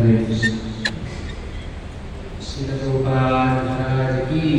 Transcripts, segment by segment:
हरे कृष्ण। श्रील प्रभुपाद महाराज की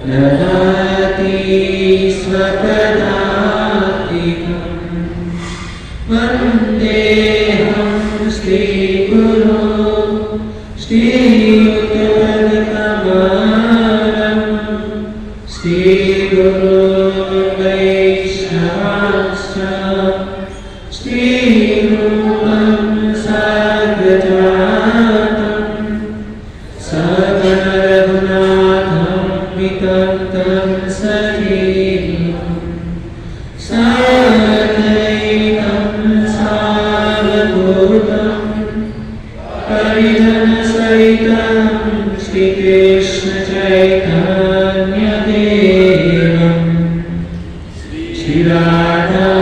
Nati स्वपदातिकं वन्देऽहं श्रीगुरो श्रीयुतपदकमलं श्रीगुरो वैष्णवांश्च श्रीरूपं साग्रजातं सकलरघुनाथं विततं सजीवं साद्वैतं सावधूतं परिजनसहितं श्रीकृष्णचैतन्यदेवं श्रीराधा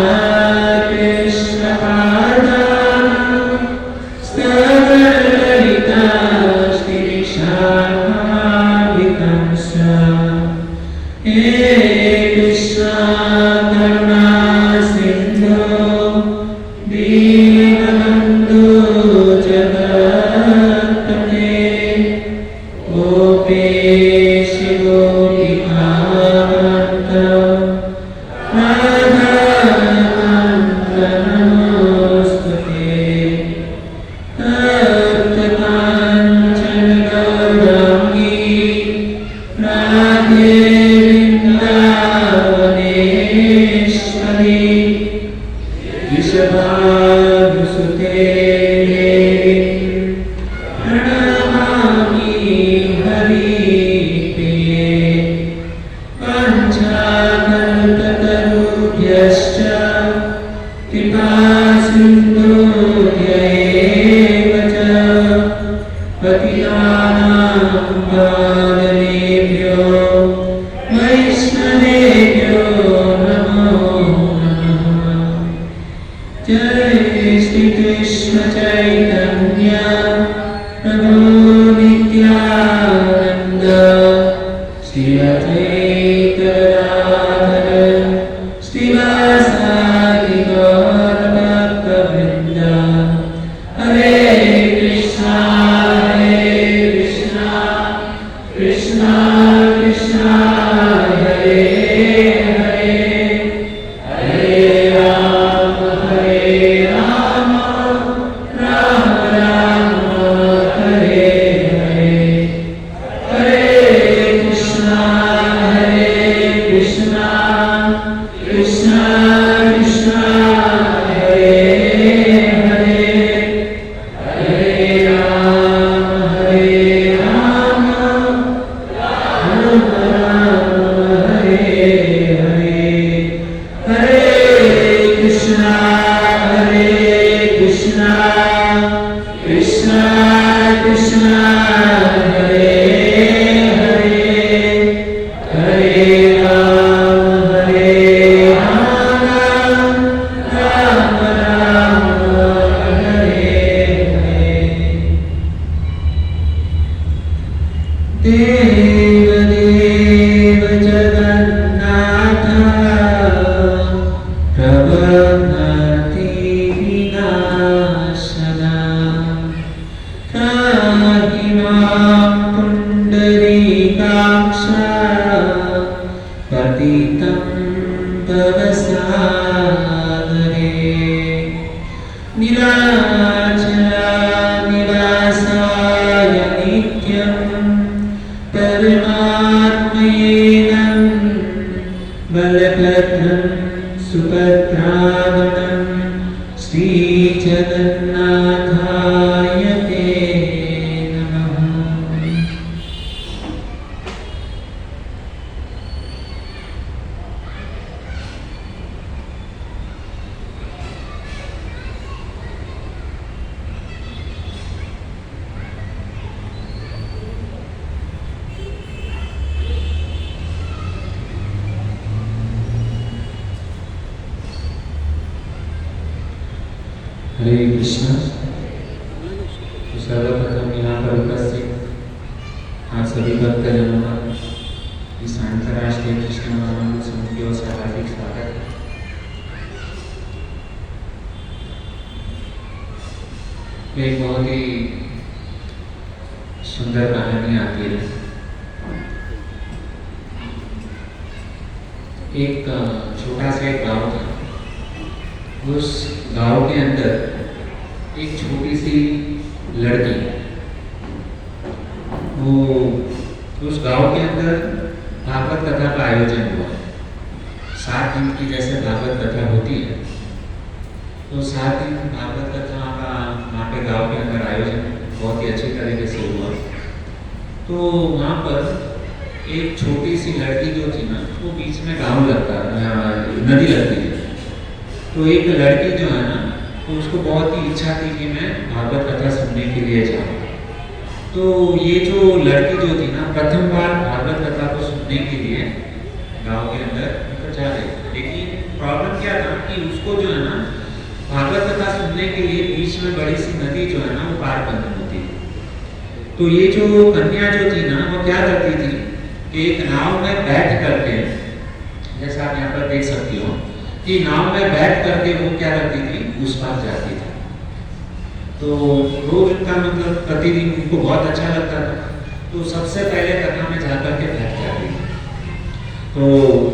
हरे कृष्ण। तो सर्वप्रथम यहाँ पर उपस्थित आप सभी भक्तजनों का इस अंतर्राष्ट्रीय कृष्ण महामंडल समिति की ओर से हार्दिक स्वागत है। एक बहुत ही सुंदर कहानी आती है। एक छोटा सा एक गांव था। उस गांव के अंदर एक छोटी सी लड़की, वो उस गांव के अंदर भागवत कथा का आयोजन हुआ। 7 दिन की जैसे भागवत कथा होती है, तो 7 दिन भागवत कथा का वहाँ पे गांव के अंदर आयोजन बहुत ही अच्छी तरीके से हुआ। तो वहाँ पर एक छोटी सी लड़की जो थी ना, वो बीच में गांव लगता, नदी लगती है। तो एक लड़की जो है ना, तो उसको बहुत ही इच्छा थी कि मैं भागवत कथा सुनने के लिए जाऊँ। तो ये जो लड़की जो थी ना, प्रथम बार भागवत कथा को सुनने के लिए गांव के अंदर तो जा रही थी। लेकिन प्रॉब्लम क्या था कि उसको जो है ना, भागवत कथा सुनने के लिए बीच में बड़ी सी नदी जो है ना, वो पार करनी होती थी। तो ये जो कन्या जो थी ना, वो क्या करती थी कि एक नाव में बैठ करके, जैसा आप यहाँ पर देख सकती हो कि नाव में बैठ करके वो क्या करती थी, उस पार जाती थी। तो रोज उनका मतलब प्रतिदिन उनको बहुत अच्छा लगता था। तो सबसे पहले कथा में जाकर के बैठ जाती थी। तो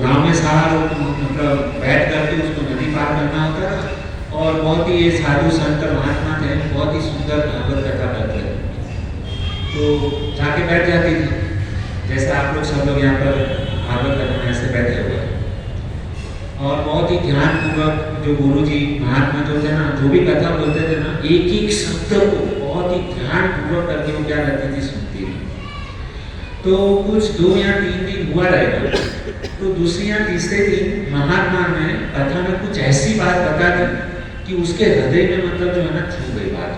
गांव में सारा लोग मतलब बैठ करके उसको नदी पार करना होता था। और बहुत ही ये साधु संत महात्मा थे, बहुत ही सुंदर भागवत कथा करते थे। तो जाके बैठ जाती थी, जैसे आप लोग सब लोग यहाँ पर भागवत कथा में ऐसे बैठे हुए। और बहुत ही ध्यानपूर्वक जो गुरुजी महात्मा जो थे ना, जो भी कथा बोलते थे ना, एक एक शब्द को बहुत ही ध्यानपूर्वक करके वो क्या करती थी, सुनती थी। तो कुछ 2 या 3 दिन हुआ रहेगा। तो दूसरे या तीसरे दिन महात्मा ने कथा में कुछ ऐसी बात बता दी कि उसके हृदय में मतलब जो है ना, छू गई बात।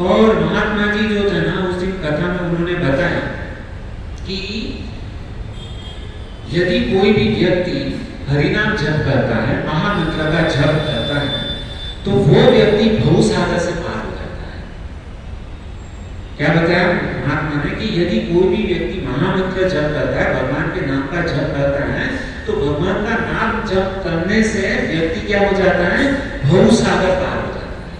और महात्मा जी जो थे ना, उस दिन कथा में उन्होंने बताया कि यदि कोई भी व्यक्ति हरिनाम जप करता है, महामंत्र का जप करता है, तो वो व्यक्ति भवसागर से पार हो जाता है। क्या बताया महात्मा ने कि यदि कोई भी व्यक्ति महामंत्र जप करता है, भगवान के नाम का जप करता है, तो भगवान का नाम जप करने से व्यक्ति क्या हो जाता है, भवसागर पार हो जाता है।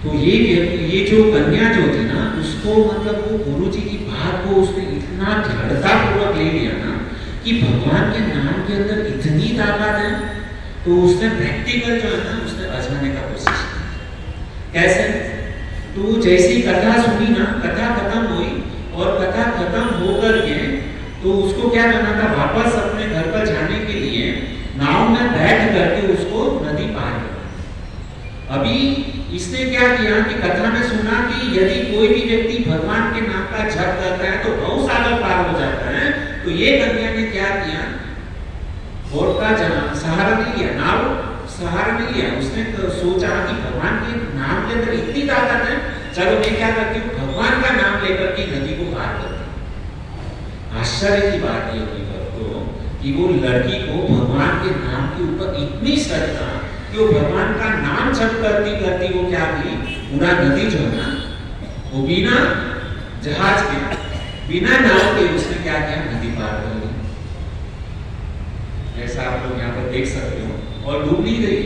तो ये जो कन्या जो थी ना, उसको मतलब वो गुरुजी की बात को उसने इतना दृढ़ता पूर्वक ले लिया ना कि भगवान के नाम के अंदर इतनी ताकत है। तो उसने प्रैक्टिकल जो है ना, उसने आजमाने का कोशिश की। कैसे? तो जैसी कथा सुनी ना, कथा खत्म हुई और कथा खत्म होकर के तो उसको क्या करना था, वापस अपने घर पर जाने के लिए नाव में बैठ करके उसको नदी पार करना। अभी इसने क्या किया कि कथा में सुना कि यदि कोई भी व्यक्ति भगवान के नाम का जप करता है तो भवसागर पार हो जाता है। तो ये कन्या ने क्या किया, बोट का सहारा नहीं लिया, नाव सहारा नहीं लिया। उसने तो सोचा कि भगवान के नाम के अंदर इतनी ताकत है, चलो मैं क्या करती हूँ, भगवान का नाम लेकर के नदी को पार करती हूँ। आश्चर्य की बात ये हुई भक्तों कि वो लड़की को भगवान के नाम के ऊपर इतनी श्रद्धा कि वो भगवान का नाम जप करती करती वो क्या की, पूरा नदी जो है ना, वो बिना जहाज के, बिना नाव के उसने क्या किया, नदी पार कर ली। ऐसा आप लोग यहाँ पर देख सकते हो। और डूब नहीं रही,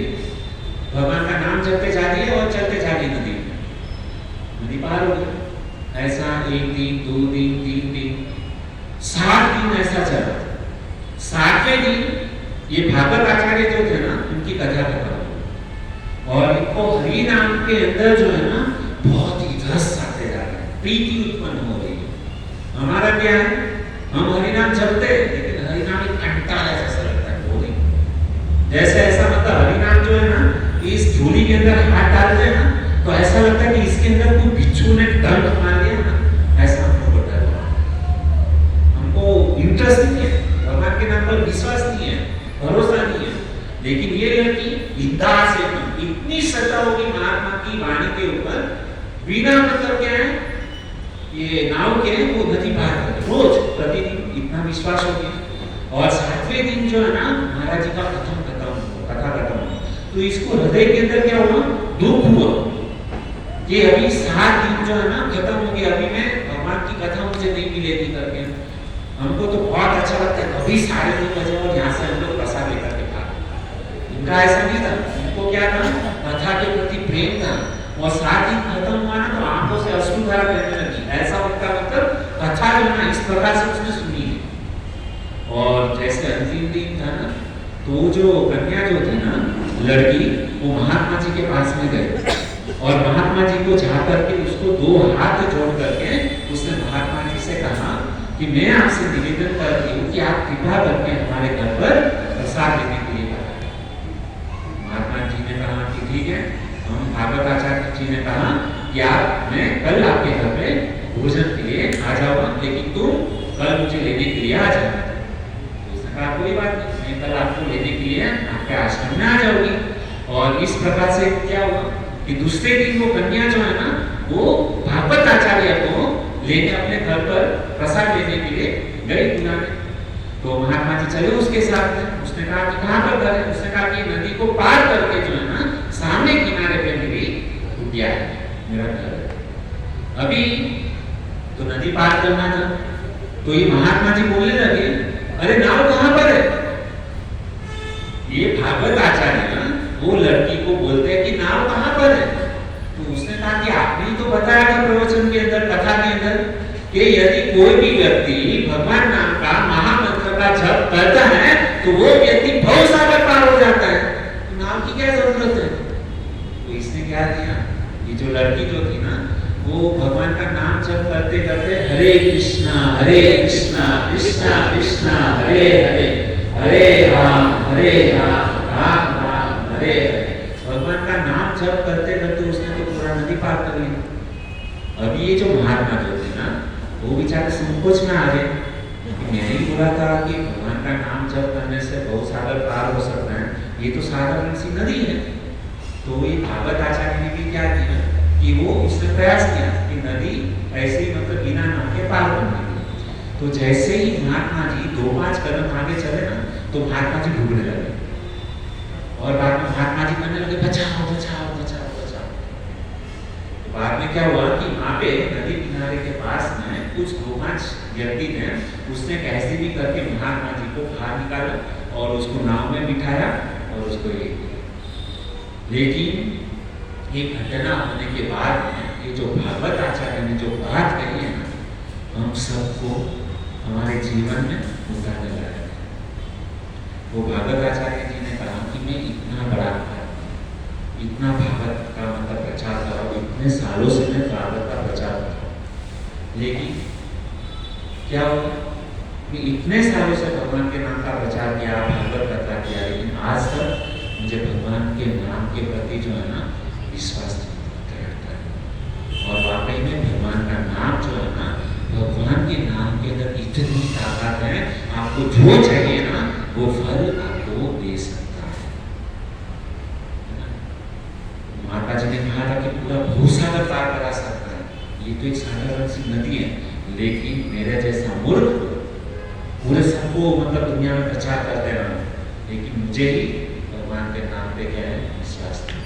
भगवान का नाम जपते जा रही है और चलते जा रही नदी, नदी पार हो गई। ऐसा 1 दिन 2 दिन 3 दिन 7 दिन ऐसा चला। 7वें दिन ये भागवत आचार्य जो थे ना, उनकी कथा खत्म और इनको हरि नाम के अंदर जो है ना, बहुत ही रस आते जा रहा है, प्रीति उत्पन्न हो रही है। हमारा क्या है, हम हरि नाम जपते हैं, लेकिन हरि नाम एक कंटाला जैसा लगता है, बोरिंग जैसे। ऐसा मतलब हरि नाम जो है ना, इस झोली के अंदर हाथ डालते हैं ना, तो ऐसा लगता है कि इसके अंदर कोई बिच्छू ने डंक मार दिया ना, ऐसा हमको डर लगा। हमको इंटरेस्ट नहीं है, भगवान के नाम पर विश्वास नहीं है, भरोसा नहीं है। लेकिन ये लड़की बिंदास है, इतनी श्रद्धा होगी महात्मा की वाणी के ऊपर, बिना मतलब क्या है, ये नाव के वो नदी पार कर रोज प्रतिदिन, इतना विश्वास हो गया। और 7वें दिन जो है ना, महाराज जी का कथा खत्म हुआ। तो इसको हृदय के अंदर क्या हुआ, दुख हुआ कि अभी 7 दिन जो है ना खत्म हो गया, अभी मैं भगवान की कथा मुझे नहीं मिलेगी करके। हमको तो बहुत अच्छा लगता है, कभी 9:30 बजे और यहाँ से हम लोग प्रसाद लेकर के भाग। इनका ऐसा नहीं था, इनको क्या था, कथा के प्रति प्रेम था। और 7 दिन खत्म हुआ ना, तो आंखों से अश्रुधारा बहने लगी। ऐसा उनका मतलब कथा जो ना इस प्रकार से उसने सुनी है। और जैसे अंतिम तो जो कन्या जो थी ना लड़की, वो महात्मा जी के पास में गई और महात्मा जी को जा करके उसको 2 हाथ जोड़ करके उसने महात्मा जी से कहा कि मैं आपसे निवेदन करती हूँ कि आप कृपा करके हमारे घर पर प्रसाद देने के लिए आए। महात्मा जी ने कहा कि ठीक है। हम भागवत आचार्य जी ने कहा कि आप मैं कल आपके घर पे भोजन के लिए आ जाऊंगा, लेकिन तुम कल मुझे लेने के लिए आ जाना। तो उसने कहा कोई बात नहीं, मैं कल आपको लेने के लिए आपके आश्रम में आ जाऊंगी। और इस प्रकार से क्या हुआ कि दूसरे दिन वो कन्या जो है ना वो भागवत आचार्य को लेने अपने घर पर प्रसाद लेने के लिए गई बुलाने। तो महात्मा जी चले उसके साथ में। उसने कहा कि कहाँ पर घर है? उसने कहा कि नदी को पार करके जो है ना सामने किनारे पे मेरी कुटिया है, मेरा घर है। अभी तो नदी पार करना था, तो ये महात्मा जी बोलने लगे अरे नाव कहाँ पर है? ये भागवत आचार्य ना वो लड़की को बोलते हैं कि नाव कहाँ पर है? तो उसने कहा कि आपने ही तो बताया था प्रवचन के अंदर, कथा के अंदर, कि यदि कोई भी व्यक्ति भगवान नाम का महामंत्र का जप करता है तो वो व्यक्ति भवसागर पार हो जाता है, तो नाम की क्या जरूरत है? तो इसने क्या किया, ये जो लड़की जो थी ना वो भगवान का नाम जप करते करते हरे कृष्णा कृष्णा कृष्णा हरे हरे, हरे राम राम राम हरे हरे, भगवान का नाम जप करते करते उसने तो पूरा नदी पार कर लिया। अभी ये जो महात्मा जो थे ना वो बेचारे संकोच में आ गए कि मैंने ही बोला था कि भगवान का नाम जप करने से बहुत सागर पार हो सकता है, ये तो साधारण सी नदी है। तो ये भागवत आचार्य ने भी क्या किया कि वो उसने प्रयास किया कि नदी ऐसे ही मतलब बिना नाव के पार करने की। तो जैसे ही महात्मा जी 2-5 कदम आगे चले ना तो महात्मा जी डूबने लगे और बाद में महात्मा जी कहने लगे बचाओ बचाओ बचाओ बचाओ। तो बाद में क्या हुआ कि वहाँ पे नदी किनारे के पास में कुछ 2-5 व्यक्ति ने उसने कैसे भी करके महात्मा जी को बाहर निकाला और उसको नाव में बिठाया और उसको ले गया। लेकिन ये घटना होने के बाद ये जो भागवत आचार्य ने जो बात कही है ना हम सबको हमारे जीवन में उतारने लगा। वो भागवत आचार्य जी ने कहा कि मैं इतना बड़ा इतना भागवत का मतलब प्रचार कर रहा हूँ, इतने सालों से मैं भागवत का प्रचार कर रहा हूँ, लेकिन क्या हुआ कि इतने सालों से भगवान के नाम का प्रचार किया, भागवत कथा किया, लेकिन आज तक मुझे भगवान के नाम के प्रति जो है ना विश्वास नहीं रहता है। और वाकई में भगवान का नाम जो है ना, भगवान के नाम के अंदर इतनी ताकत है, आपको जो चाहिए ना वो फल आपको दे सकता है। माता जी ने कहा था कि पूरा भूसागर पार करा सकता है। ये तो एक साधारण सी नदी है, लेकिन मेरे जैसा मूर्ख पूरे सबको मतलब दुनिया में प्रचार करते रहा, लेकिन मुझे ही भगवान के नाम पे क्या है विश्वास नहीं।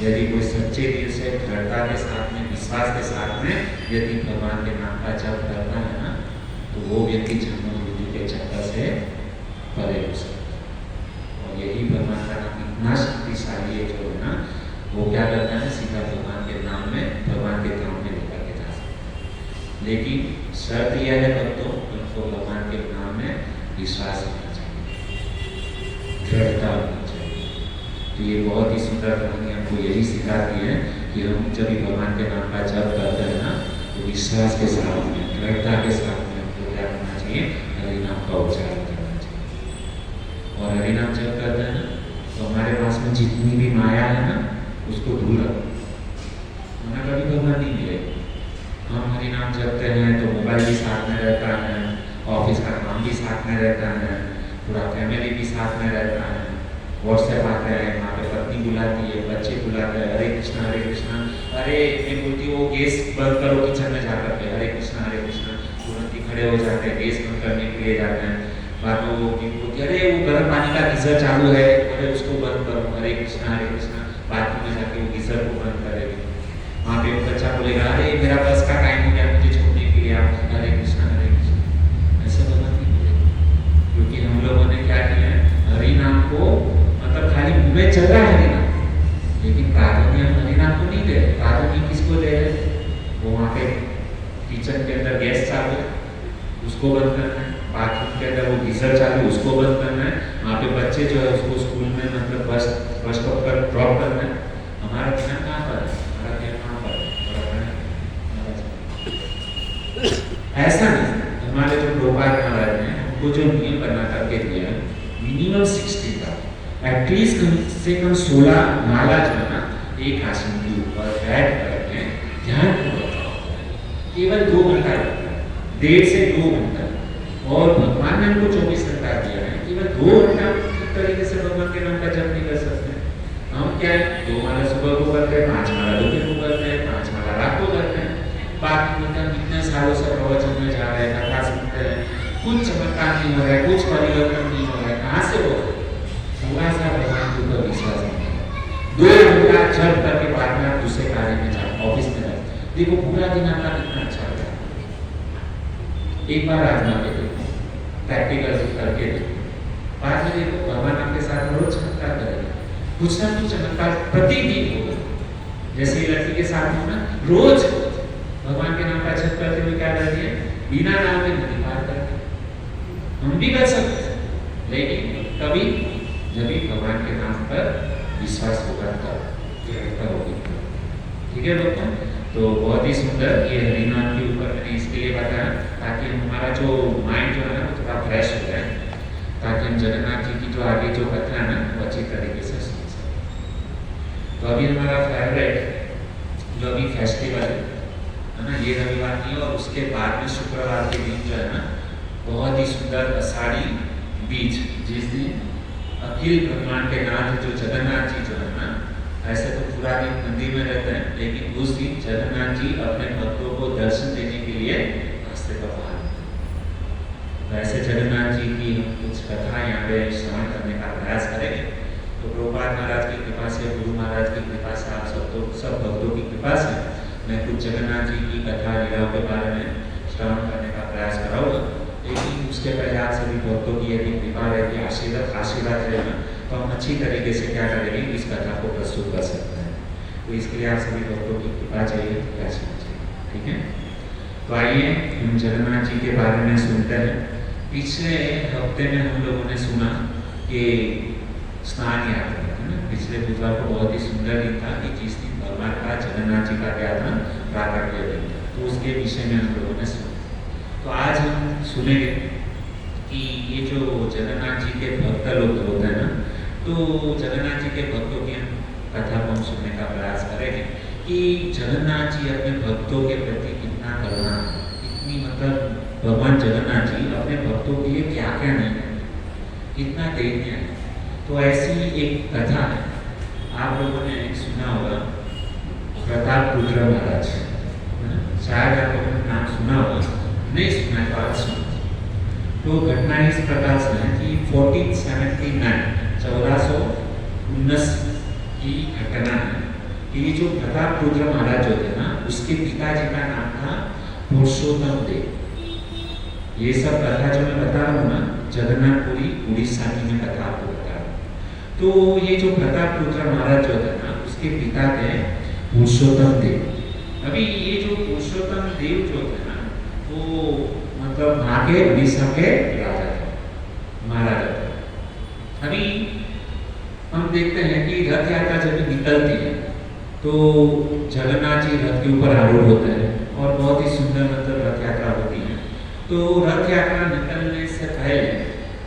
यदि कोई सच्चे दिल से दृढ़ता के साथ में विश्वास के साथ में यदि भगवान के नाम का जप करता है ना तो वो व्यक्ति जन्म मृत्यु के चक्कर से परे हो सकता है। और यही भगवान का नाम इतना शक्तिशाली है जो है ना वो क्या करता है सीधा भगवान के नाम में भगवान के धाम में लेकर के जा सकता है। लेकिन शर्त यह है भक्तों उनको भगवान के नाम में विश्वास होना चाहिए, दृढ़ता होनी चाहिए। तो ये बहुत ही सुंदर कहानी हमको यही सिखाती है कि हम जब भी भगवान के नाम का जप करते हैं ना तो विश्वास के साथ में दृढ़ता के साथ में हमको क्या करना चाहिए, हरि नाम का उच्चारण करना चाहिए। और हरि नाम जप करते हैं ना तो हमारे पास में जितनी भी माया है ना उसको दूर रखो, हमें कभी भगवान नहीं मिलेगा। हम हरि नाम जपते हैं तो मोबाइल भी साथ में रहता है, ऑफिस का काम भी साथ में रहता है, पूरा फैमिली भी साथ में रहता है, व्हाट्सएप आता है, वहाँ पे पत्नी बुलाती है, बच्चे बुलाते हैं, हरे कृष्णा अरे मैं बोलती वो गैस बंद करो किचन में जाकर के हरे कृष्णा तुरंत ही खड़े हो जाते हैं, गैस बंद करने के लिए जाते हैं। बाद में वो बोलती अरे वो गर्म पानी का गीजर चालू है, अरे उसको बंद करो हरे कृष्णा बाथरूम में जाके वो गीजर को बंद करेगी। वहाँ पे वो बच्चा बोलेगा अरे मेरा बस का टाइम हो गया, मुझे छोड़ने के लिए आप हरे कृष्णा ऐसा बोलना नहीं बोलेगा। क्योंकि हम लोगों ने क्या किया है हरि नाम को मतलब खाली मुंह में चल रहा है हरि नाम, लेकिन प्राधान्य हम हरि नाम को नहीं दे रहे। प्राधान्य किसको दे रहे? वो वहाँ पे किचन के अंदर गैस चालू है उसको बंद करना है, बाथरूम के अंदर वो गीजर चालू उसको बंद करना है, वहाँ पे बच्चे जो है उसको स्कूल में मतलब बस स्टॉप पर ड्रॉप करना है। हमारा ध्यान कहाँ पर है? हमारा ध्यान कहाँ पर है? ऐसा नहीं, हमारे जो प्रभुपाद महाराज ने हमको जो नियम बना करके दिया है मिनिमम 60 का, एटलीस्ट कम से कम 16 माला जो है ना एक आसन के ऊपर बैठ करके ध्यान पूर्वक केवल 2 घंटा लगता है, 1.5 से 2 घंटा। और भगवान ने हमको 24 घंटा दिया है, केवल 2 घंटा ठीक तरीके से भगवान के नाम का जप नहीं कर सकते। हम क्या है 2 माला सुबह को करते हैं, 5 माला दोपहर को करते हैं, 5 माला रात को करते हैं। बाकी मतलब इतने सालों से प्रवचन में जा रहे हैं, कथा सुनते हैं, कुछ चमत्कार नहीं हो रहा है, कुछ परिवर्तन नहीं हो रहा है, कहाँ से हो? थोड़ा सा भगवान के ऊपर विश्वास नहीं है। 2 घंटा जप करके बाद में आप दूसरे कार्य में जाओ, ऑफिस में जाओ, देखो पूरा दिन आपका कितना अच्छा हो रहा है। एक बार आजमा के देखो, प्रैक्टिकल करके देखो, बाद में देखो भगवान आपके साथ रोज चमत्कार करेगा, कुछ ना कुछ चमत्कार प्रतिदिन होगा। जैसे लड़की के साथ हो ना, रोज भगवान के नाम का जप करते हुए क्या कर दिए, बिना नाम के नदी पार कर दिए। हम भी कर सकते हैं, लेकिन कभी जब भी भगवान के नाम पर विश्वास होगा तब होगी। ठीक है दोस्तों, तो बहुत ही सुंदर ये हरिनाम के ऊपर मैंने इसके लिए बताया ताकि हमारा जो माइंड जो है ना वो थोड़ा फ्रेश हो जाए, ताकि हम जगन्नाथ जी की जो आगे जो कथा है ना वो अच्छी तरीके से सुन सकें। तो अभी हमारा फेवरेट जो अभी फेस्टिवल है ना, ये रविवार की और उसके बाद में शुक्रवार के दिन जो है ना बहुत ही सुंदर आषाढ़ी बीज, जिस दिन अखिल ब्रह्मांड के नाथ जो जगन्नाथ जी जो है ना, ऐसे तो पूरा दिन मंदिर में रहते हैं, लेकिन उस दिन जगन्नाथ जी अपने भक्तों को दर्शन देने के लिए रास्ते पर बाहर। वैसे जगन्नाथ जी की हम कुछ कथा यहाँ पे श्रवण करने का प्रयास करेंगे। तो प्रभुपाद महाराज की कृपा से, गुरु महाराज की कृपा से, आप सब भक्तों की कृपा से मैं कुछ जगन्नाथ जी की कथा लीलाओं के बारे में श्रवण करने का प्रयास कराऊंगा। लेकिन उसके पहले आप सभी भक्तों की यदि कृपा रहेगी, आशीर्वाद रहेगा, तो हम अच्छी तरीके से क्या करेंगे, इस कथा को प्रस्तुत कर सकते हैं। तो इसके लिए आप सभी भक्तों की कृपा चाहिए, क्या चाहिए, ठीक है। तो आइए हम जगन्नाथ जी के बारे में सुनते हैं। पिछले हफ्ते में हम लोगों ने सुना कि स्नान यात्रा है ना, पिछले बुधवार को बहुत ही सुंदर दिन था कि जिस दिन भगवान का जगन्नाथ जी का क्या था, प्राकट्य दिन था, तो उसके विषय में हम लोगों ने सुना। तो आज हम सुनेंगे कि ये जो जगन्नाथ जी के भक्त लोग होते हैं ना, तो जगन्नाथ जी के भक्तों की हम कथा को हम सुनने का प्रयास करेंगे कि जगन्नाथ जी अपने भक्तों के प्रति कितना करुणा, इतनी मतलब भगवान जगन्नाथ जी अपने भक्तों के लिए क्या क्या नहीं करते, कितना देते हैं। तो ऐसी एक कथा है, आप लोगों ने सुना होगा प्रतापरुद्र महाराज, शायद आप लोगों ने नाम सुना होगा, नहीं सुना तो आज सुना। तो घटना इस प्रकार से है कि 1479 की घटना है कि जो प्रतापरुद्र महाराज जो थे ना, उसके पिताजी का नाम था पुरुषोत्तम देव। ये सब कथा जो मैं बता रहा हूँ ना, जगन्नाथपुरी उड़ीसा की मैं कथा आपको बता रहा हूँ। तो ये जो प्रतापरुद्र महाराज जो थे ना, उसके पिता थे पुरुषोत्तम देव। अभी ये जो पुरुषोत्तम देव जो थे ना, वो मतलब वहाँ के उड़ीसा के राजा थे, महाराजा थे। अभी हम देखते हैं कि रथ यात्रा जब निकलती है तो जगन्नाथ जी रथ के ऊपर आरूढ़ होते हैं और बहुत ही सुंदर मतलब रथ यात्रा होती है। तो रथ यात्रा निकलने से पहले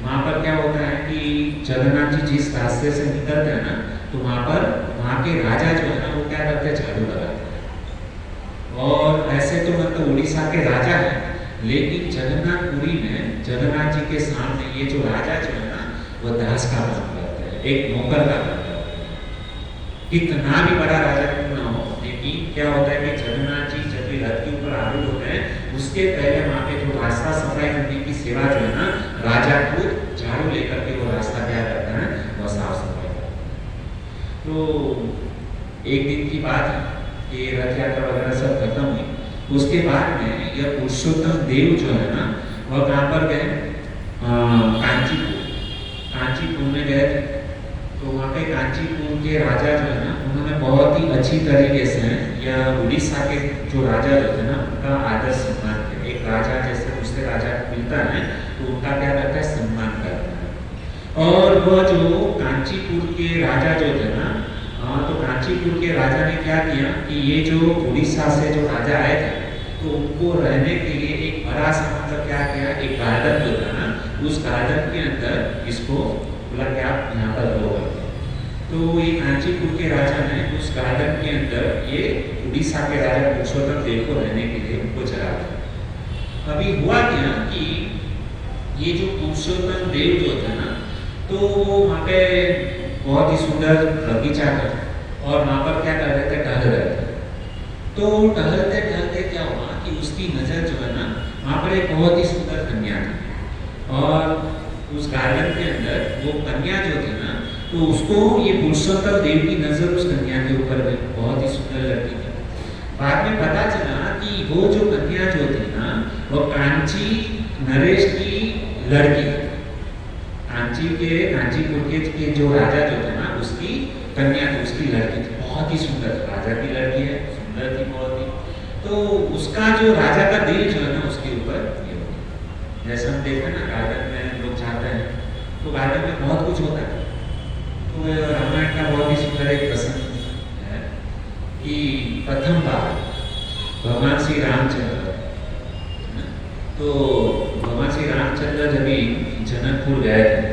वहाँ पर क्या होता है कि जगन्नाथ जी जिस रास्ते से निकलते हैं ना, तो वहाँ के राजा जो है ना, वो क्या करते हैं, झाड़ू लगाते हैं। और ऐसे तो मतलब उड़ीसा के राजा हैं, लेकिन जगन्नाथपुरी में जगन्नाथ जी के सामने ये जो राजा जो है ना, वो दास का काम करते हैं, एक नौकर का काम करते हैं। कितना भी बड़ा राजा क्यों ना हो, लेकिन क्या होता है कि जगन्नाथ जी जब भी रथ के ऊपर आरूढ़ होते हैं, उसके पहले वहाँ पे जो रास्ता सफाई करने की सेवा जो है ना, राजा खुद झाड़ू लेकर के वो रास्ता क्या करता है, वो साफ सफाई करता है। तो एक दिन की बात है कि रथ यात्रा वगैरह सब खत्म हुई। उसके बाद में यह पुरुषोत्तम देव जो है ना, वह कहाँ पर गए, कांचीपुर में गए थे। तो वहाँ पे कांचीपुर के राजा जो है ना, उन्होंने बहुत ही अच्छी तरीके से यह उड़ीसा के जो राजा जो थे ना, उनका आदर सम्मान किया। एक राजा जैसे दूसरे राजा को मिलता है, तो उनका क्या करता है, सम्मान करता है। और वह जो कांचीपुर के राजा जो थे ना, तो कांचीपुर के राजा ने क्या किया कि ये जो उड़ीसा से जो राजा आए थे, तो उनको रहने के लिए एक बड़ा सा मतलब क्या किया, एक गार्डन जो था ना, उस गार्डन के अंदर इसको बोला कि आप यहाँ पर रहो। तो ये कांचीपुर के राजा ने उस गार्डन के अंदर ये उड़ीसा के राजा पुरुषोत्तम देव को रहने के लिए उनको जगा दिया। अभी हुआ क्या कि ये जो पुरुषोत्तम देव जो था ना, तो वहाँ पे बहुत ही सुंदर बगीचा था और वहाँ पर क्या कर रहे थे, टहल रहे थे। तो टहलते टहलते क्या हुआ कि उसकी नज़र जो है ना, वहाँ पर एक बहुत ही सुंदर कन्या थी और उस गार्डन के अंदर वो कन्या जो थी ना, तो उसको ये पुरुषोत्तम देव की नज़र उस कन्या के ऊपर गई, बहुत ही सुंदर लड़की थी। बाद में पता चला कि वो जो कन्या जो थी ना, वो कांची नरेश की लड़की थी। कांचीपुर के जो राजा जो थे ना, उसकी कन्या थी, उसकी लड़की थी, बहुत ही सुंदर। राजा की लड़की है, सुंदर थी बहुत ही। तो उसका जो राजा का दिल जो है ना, उसके ऊपर ये हो गया। जैसे हम देखते हैं ना, गार्डन में लोग जाते हैं तो गार्डन में बहुत कुछ होता है। तो रामायण का बहुत ही सुंदर एक प्रसंग है कि प्रथम बार भगवान श्री रामचंद्र, तो भगवान श्री रामचंद्र जब जनकपुर गए थे,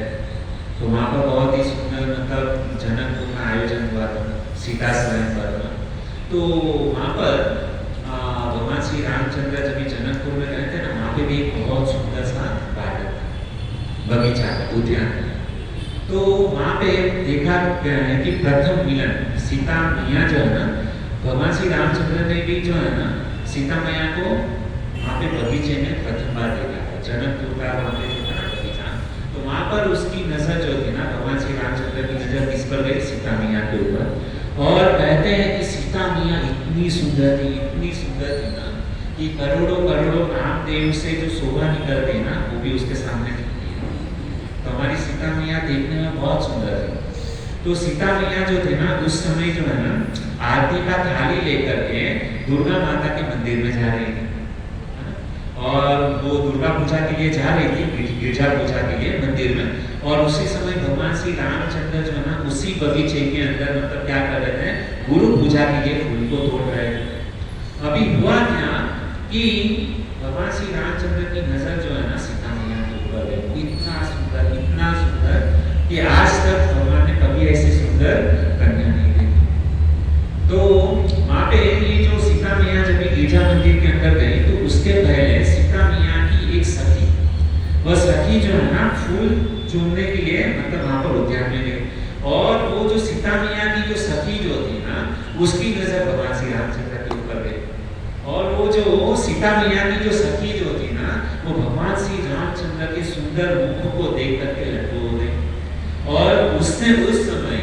तो वहाँ पर बहुत ही सुंदर मतलब जनकपुर में आयोजन हुआ था सीता स्वयंवर में। तो वहाँ पर भगवान श्री रामचंद्र जब जनकपुर में गए थे ना, वहाँ पे भी एक बहुत सुंदर सा गार्डन था, बगीचा, उद्यान। तो वहाँ पे देखा कि प्रथम मिलन सीता मैया जो है ना, भगवान श्री रामचंद्र ने भी जो है ना सीता मैया को वहाँ पे बगीचे में प्रथम बार देखा था। जनकपुर का वहाँ पे जो था ना बगीचा, तो वहाँ पर उसकी नजर जो थी ना, भगवान श्री रामचंद्र की नजर किस पर गई, सीता मैया के ऊपर। और कहते हैं कि सीता मैया इतनी सुंदर थी, इतनी सुंदर थी ना, कि करोड़ों करोड़ों रामदेव से जो शोभा निकलती ना, वो भी उसके सामने दिखती है। तो हमारी सीता मैया देखने में बहुत सुंदर थी। तो सीता मैया जो थे ना, उस समय जो है ना, आरती का थाली लेकर के दुर्गा माता के मंदिर में जा रही थी। और वो दुर्गा पूजा के लिए जा रही थी, गिरजा पूजा के लिए मंदिर में। और उसी समय भगवान श्री रामचंद्र जो है ना, उसी बगीचे के अंदर मतलब क्या कर रहे थे, गुरु पूजा के लिए फूल को तोड़ रहे थे। अभी हुआ क्या कि भगवान श्री रामचंद्र की नजर जो है ना सीता मैया के ऊपर गई, इतना सुंदर कि आज तक भगवान ने कभी ऐसी सुंदर कन्या नहीं देखी। तो वहाँ पे ये जो सीता मैया जब गिरजा मंदिर के अंदर गई, तो उसके पहले सीता मैया की एक सखी, वह सखी जो है ना फूल चूमने के लिए मतलब वहाँ पर उद्यान में गई। और वो जो सीता मैया की जो सखी जो थी ना, उसकी नजर भगवान श्री रामचंद्र के ऊपर गई। और वो जो सीता मैया की जो सखी जो थी ना, वो भगवान श्री रामचंद्र के सुंदर मुख को देख करके लड्डू हो गई। और उसने उस समय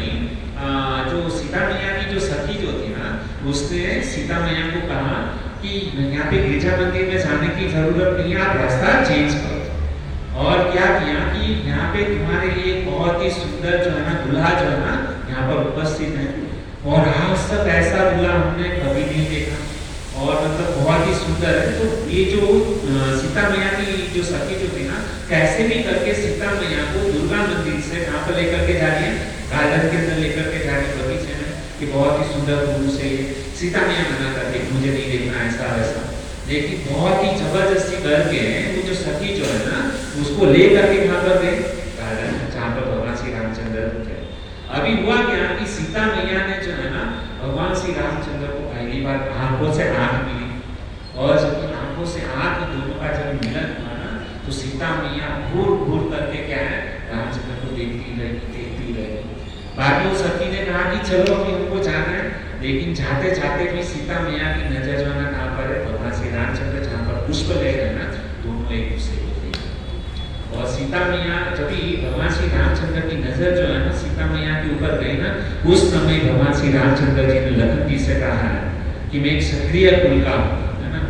जो सीता मैया की जो सखी जो थी ना, उसने सीता मैया को कहा कि यहाँ पे गिरजा मंदिर में जाने की जरूरत नहीं है, आप रास्ता चेंज करो। और क्या किया कि यहाँ पे तुम्हारे लिए बहुत ही सुंदर जो है ना दूल्हा जो है ना यहाँ पर उपस्थित है, और आज तक ऐसा दूल्हा हमने कभी नहीं देखा, और मतलब बहुत ही सुंदर है। तो ये जो सीता मैया की जो सखी जो थी ना, कैसे भी करके सीता मैया को दुर्गा मंदिर से यहाँ पर लेकर के जा रही है, गार्डन के अंदर लेकर के जा रही है बगीचे में, कि बहुत ही सुंदर फूल से। सीता मैया मना करके मुझे नहीं देखना ऐसा वैसा, लेकिन बहुत ही जबरदस्ती करके वो जो सखी जो है ना, उसको ले करके कहाँ पर गए, गार्डन जहाँ पर भगवान श्री रामचंद्र थे। अभी हुआ क्या कि सीता मैया ने जो है ना भगवान श्री रामचंद्र को पहली बार आंखों से आंख मिली, और जब आंखों से आंख दोनों का जब मिलन हुआ ना, तो सीता मैया घूर करके क्या है, रामचंद्र को देखती रही। बाद में सखी ने कहा कि चलो अभी हमको जाना है, लेकिन जाते जाते भी सीता मैया की नजर जो है ना कहाँ पर है, भगवान श्री रामचंद्र जहाँ पर पुष्प ले रहे हैं ना, दोनों एक दूसरे को देख रहे। और सीता मैया जब भी भगवान श्री रामचंद्र की नजर जो है ना सीता मैया के ऊपर गई ना, उस समय भगवान श्री रामचंद्र जी ने लखन जी से कहा है कि मैं एक क्षत्रिय कुल का हूँ, है ना,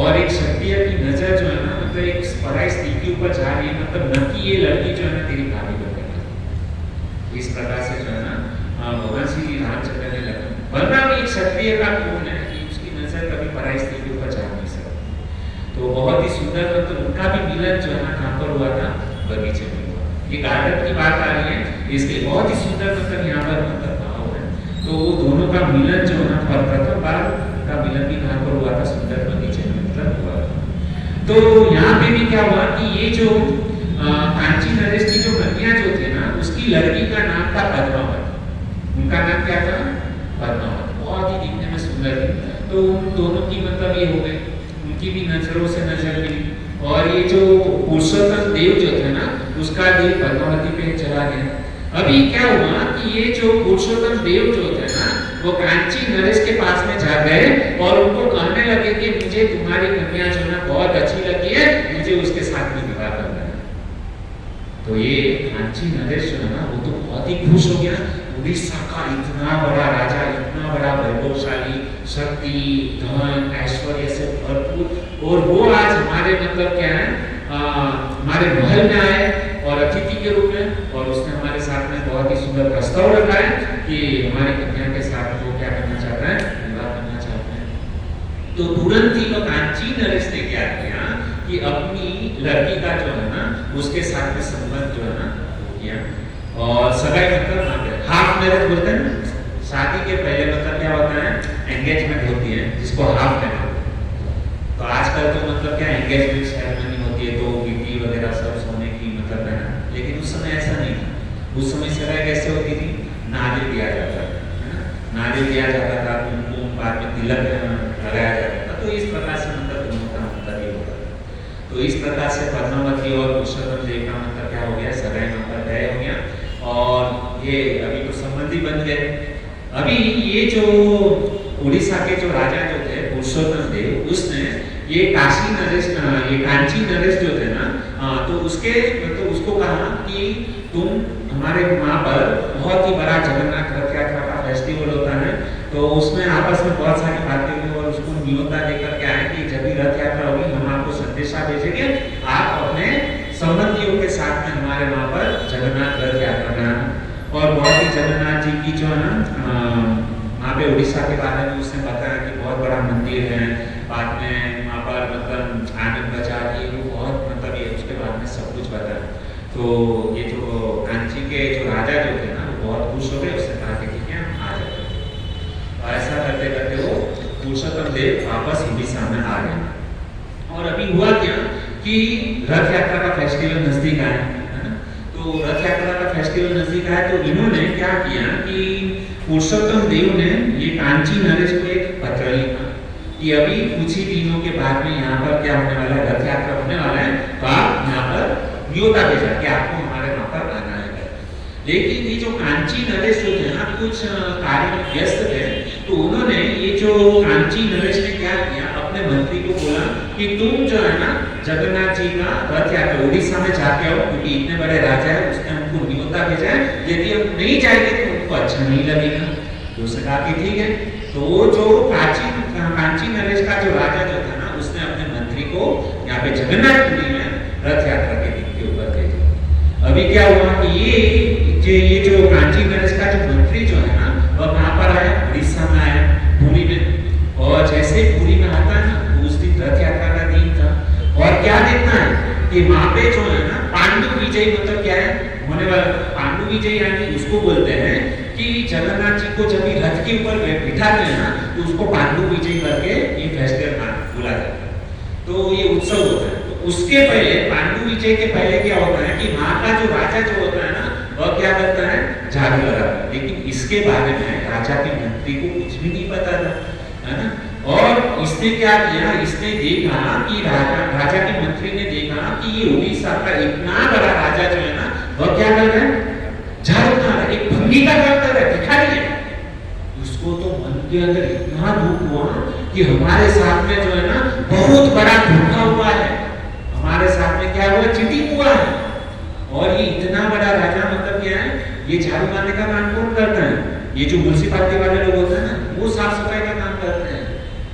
और एक क्षत्रिय की नजर जो है ना मतलब एक पराई स्त्री के ऊपर जा रही है, मतलब न कि ये लड़की जो है ना तेरी भाभी बन गई। इस प्रकार से जो है ना भगवान श्री रामचंद्र ने लखन, वरना भी एक क्षत्रिय का गुण है कि उसकी नजर कभी पराई स्त्री के ऊपर जा नहीं सकती। तो बहुत ही सुंदर, मतलब उनका भी मिलन जो है ना कहाँ पर हुआ था, बगीचे में हुआ। ये गार्डन की बात आ रही है, इसलिए बहुत ही सुंदर मतलब यहाँ पर मतलब भाव है। तो वो दोनों का मिलन जो है ना, प्रथम बार का मिलन भी कहाँ पर हुआ था, सुंदर बगीचे में मतलब हुआ था। तो यहाँ पे भी क्या हुआ कि ये जो कांची नरेश की जो कन्या जो थे ना, उसकी लड़की का नाम था पद्मावती। उनका नाम क्या था, पद्मावती। बहुत ही दिखने में सुंदर थी। तो उन दोनों की मतलब ये हो गई, उनकी भी नजरों से नजर मिली। और ये जो पुरुषोत्तम देव जो थे ना, उसका दिल पद्मावती पे चला गया। अभी क्या हुआ कि ये जो पुरुषोत्तम देव जो थे ना, वो कांची नरेश के पास में जा गए और उनको कहने लगे कि मुझे तुम्हारी कन्या जो ना बहुत अच्छी लगी है, मुझे उसके साथ में विवाह करना है। तो ये कांची नरेश जो है ना, वो तो बहुत ही खुश हो गया। उड़ीसा का इतना बड़ा राजा, इतना बड़ा वैभवशाली, शक्ति, धन, ऐश्वर्य से भरपूर, और वो आज हमारे मतलब क्या है, हमारे महल में आए और अतिथि के रूप में, और उसने हमारे साथ में बहुत ही सुंदर प्रस्ताव रखा है कि हमारी कन्या के साथ वो क्या करना चाहता है, विवाह करना चाहता है। तो तुरंत ही वो कांची नरेश ने क्या किया कि अपनी लड़की का जो है ना, उसके साथ में संबंध जो है ना किया, और सगाई मतलब हाफ मैरिज बोलते हैं ना, शादी के पहले मतलब क्या होता है, एंगेजमेंट होती है, जिसको हाफ मैरिज। तो आजकल तो मतलब क्या एंगेजमेंट सेरेमनी होती है, तो गिफ्टी वगैरह सब सोने की मतलब है ना, लेकिन उस समय ऐसा नहीं था। उस समय सगाई कैसे होती थी, नारियल दिया जाता था, है ना, नारियल दिया जाता था, कुमकुम, बाद में तिलक लगाया जाता था। तो इस प्रकार से मतलब दोनों का मतलब ये होता था। तो इस प्रकार से पद्मावती और पुरुषोत्तम देव का मतलब क्या हो गया, सगाई नंबर तय हो गया, और ये अभी तो संबंधी बन गए। अभी ये जो उड़ीसा के जो राजा जो थे पुरुषोत्तम देव, उसने ये काशी नरेश, ये कांची नरेश जो थे ना, तो उसके तो उसको कहा कि तुम हमारे वहाँ पर बहुत ही बड़ा जगन्नाथ रथ यात्रा का फेस्टिवल होता है, तो उसमें आपस में बहुत सारी बातें हुई, और उसको न्योता देकर के आए कि जब भी रथ यात्रा होगी हम आपको संदेशा भेजेंगे, आप अपने संबंधियों के साथ में हमारे वहाँ पर जगन्नाथ रथ यात्रा में। और बहुत ही जगन्नाथ जी की जो है ना, वहाँ पे उड़ीसा के बारे में उसने बताया कि बहुत बड़ा मंदिर है, बाद में वहाँ पर मतलब आनंद बाजार, ये वो बहुत मतलब ये उसके बाद में सब कुछ बताया। तो ये जो कांची के जो राजा जो थे ना, वो बहुत खुश हो गए, उसने कहा कि ठीक है हम आ जाते हैं। तो ऐसा करते करते वो पुरुषोत्तम देव वापस उड़ीसा में आ गए। और अभी हुआ क्या कि रथ यात्रा का फेस्टिवल नजदीक आया, है ना। तो रथ यात्रा का फेस्टिवल नजदीक आया, तो इन्होंने क्या किया कि पुरुषोत्तम देव ने ये कांची नरेश को एक पत्र लिखा कि अभी कुछ ही दिनों के बाद में यहाँ पर क्या होने वाला है, रथ यात्रा होने वाला है, तो आप यहाँ पर न्योता भेजा कि आपको हमारे वहाँ पर आना है। लेकिन ये जो कांची नरेश जो थे ना, कुछ कार्य में व्यस्त थे, तो उन्होंने ये जो कांची नरेश ने क्या किया, अपने मंत्री को बोला कि तुम जो है ना जगन्नाथ जी का रथ यात्रा उड़ीसा में जाके आओ, क्योंकि इतने बड़े राजा है, उसने हमको न्योता भेजा है, यदि हम नहीं जाएंगे तो उनको अच्छा नहीं लगेगा। तो उसने कहा कि ठीक है। तो वो जो कांची नरेश का जो राजा जो था ना, उसने अपने मंत्री को यहाँ पे जगन्नाथपुरी में रथ यात्रा के दिन के ऊपर भेजा। अभी क्या हुआ कि ये जो कांची नरेश का जो मंत्री जो है ना, वह कहाँ पर आया, उड़ीसा में आया, पुरी में। और जैसे ही पुरी में आता है ना, तो उस दिन रथ यात्रा का दिन था, और क्या देखना है कि वहाँ पे जो है ना पांडु विजय मतलब क्या है होने वाला। पांडु विजय यानी उसको बोलते हैं कि जगन्नाथ जी को जब भी रथ के ऊपर बिठाते हैं ना, तो उसको पांडु विजय करके ये फेस्टिवल बोला जाता है। तो ये उत्सव होता है। तो उसके पहले, पांडु विजय के पहले क्या होता है कि वहाँ का जो राजा जो होता है ना, वह क्या करता है, झाड़ू लगाता है। लेकिन इसके बारे में राजा के मंत्री को कुछ भी नहीं पता था, है ना। और इसने क्या किया, इसने देखा कि राजा के मंत्री ने देखा कि ये उड़ीसा का इतना बड़ा राजा जो है ना, वह क्या कर रहा है, झाड़ू मार रहा है, एक भंगी का काम कर रहा है, भिखारी है। उसको तो मन के अंदर इतना दुख हुआ कि हमारे साथ में जो है ना बहुत बड़ा धोखा हुआ है, हमारे साथ में क्या हुआ, चीटिंग हुआ है। और ये इतना बड़ा राजा मतलब क्या है, ये झाड़ू मारने का काम कौन करता है, ये जो म्युनिसिपैलिटी वाले लोग होते हैं ना, वो साफ सफाई का काम करते हैं।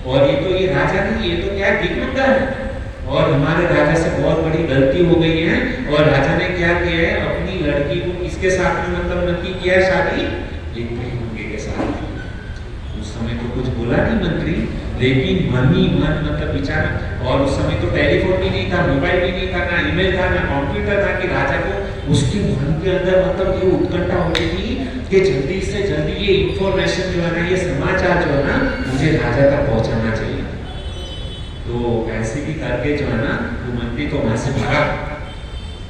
और ये तो ये राजा नहीं, ये तो क्या है, भिखमंगा है। और हमारे राजा से बहुत बड़ी गलती हो गई है, और राजा ने क्या किया है, अपनी लड़की को किसके साथ में मतलब नक्की किया है शादी, एक भिखमंगे के साथ। उस समय तो कुछ बोला नहीं मंत्री, लेकिन मन ही मन मतलब बेचारा, और उस समय तो टेलीफोन भी नहीं था, मोबाइल भी नहीं था, ना ईमेल था, ना कंप्यूटर था, कि राजा को उसके मन के अंदर मतलब ये उत्कंठा होती थी कि जल्दी से जल्दी ये इंफॉर्मेशन जो है ना, ये समाचार जो है ना, मुझे राजा तक पहुंचाना चाहिए। तो ऐसे भी करके जो है ना, वो मंत्री तो वहां से भागा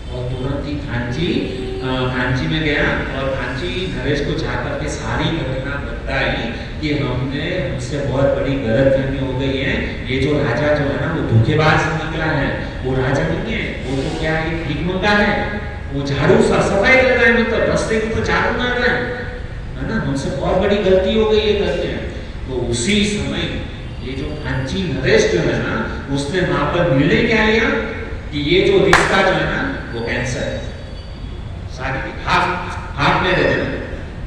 और तुरंत ही कांची में गया और कांची नरेश को जाकर के सारी घटना बताई कि हमसे बहुत बड़ी गलतफहमी हो गई है। ये जो राजा जो है ना, वो धोखेबाज निकला है, वो राजा नहीं है, वो तो क्या है, भिखमंगा है, वो झाड़ू सफाई कर रहा है, मतलब रास्ते को तो झाड़ू मार रहा है ना, हमसे बहुत बड़ी गलती हो गई है करके। तो उसी समय ये जो कांची नरेश जो है ना, उसने वहां पर निर्णय क्या लिया कि ये जो रिश्ता जो है ना, वो कैंसर है, शादी हाफ में रह जाए,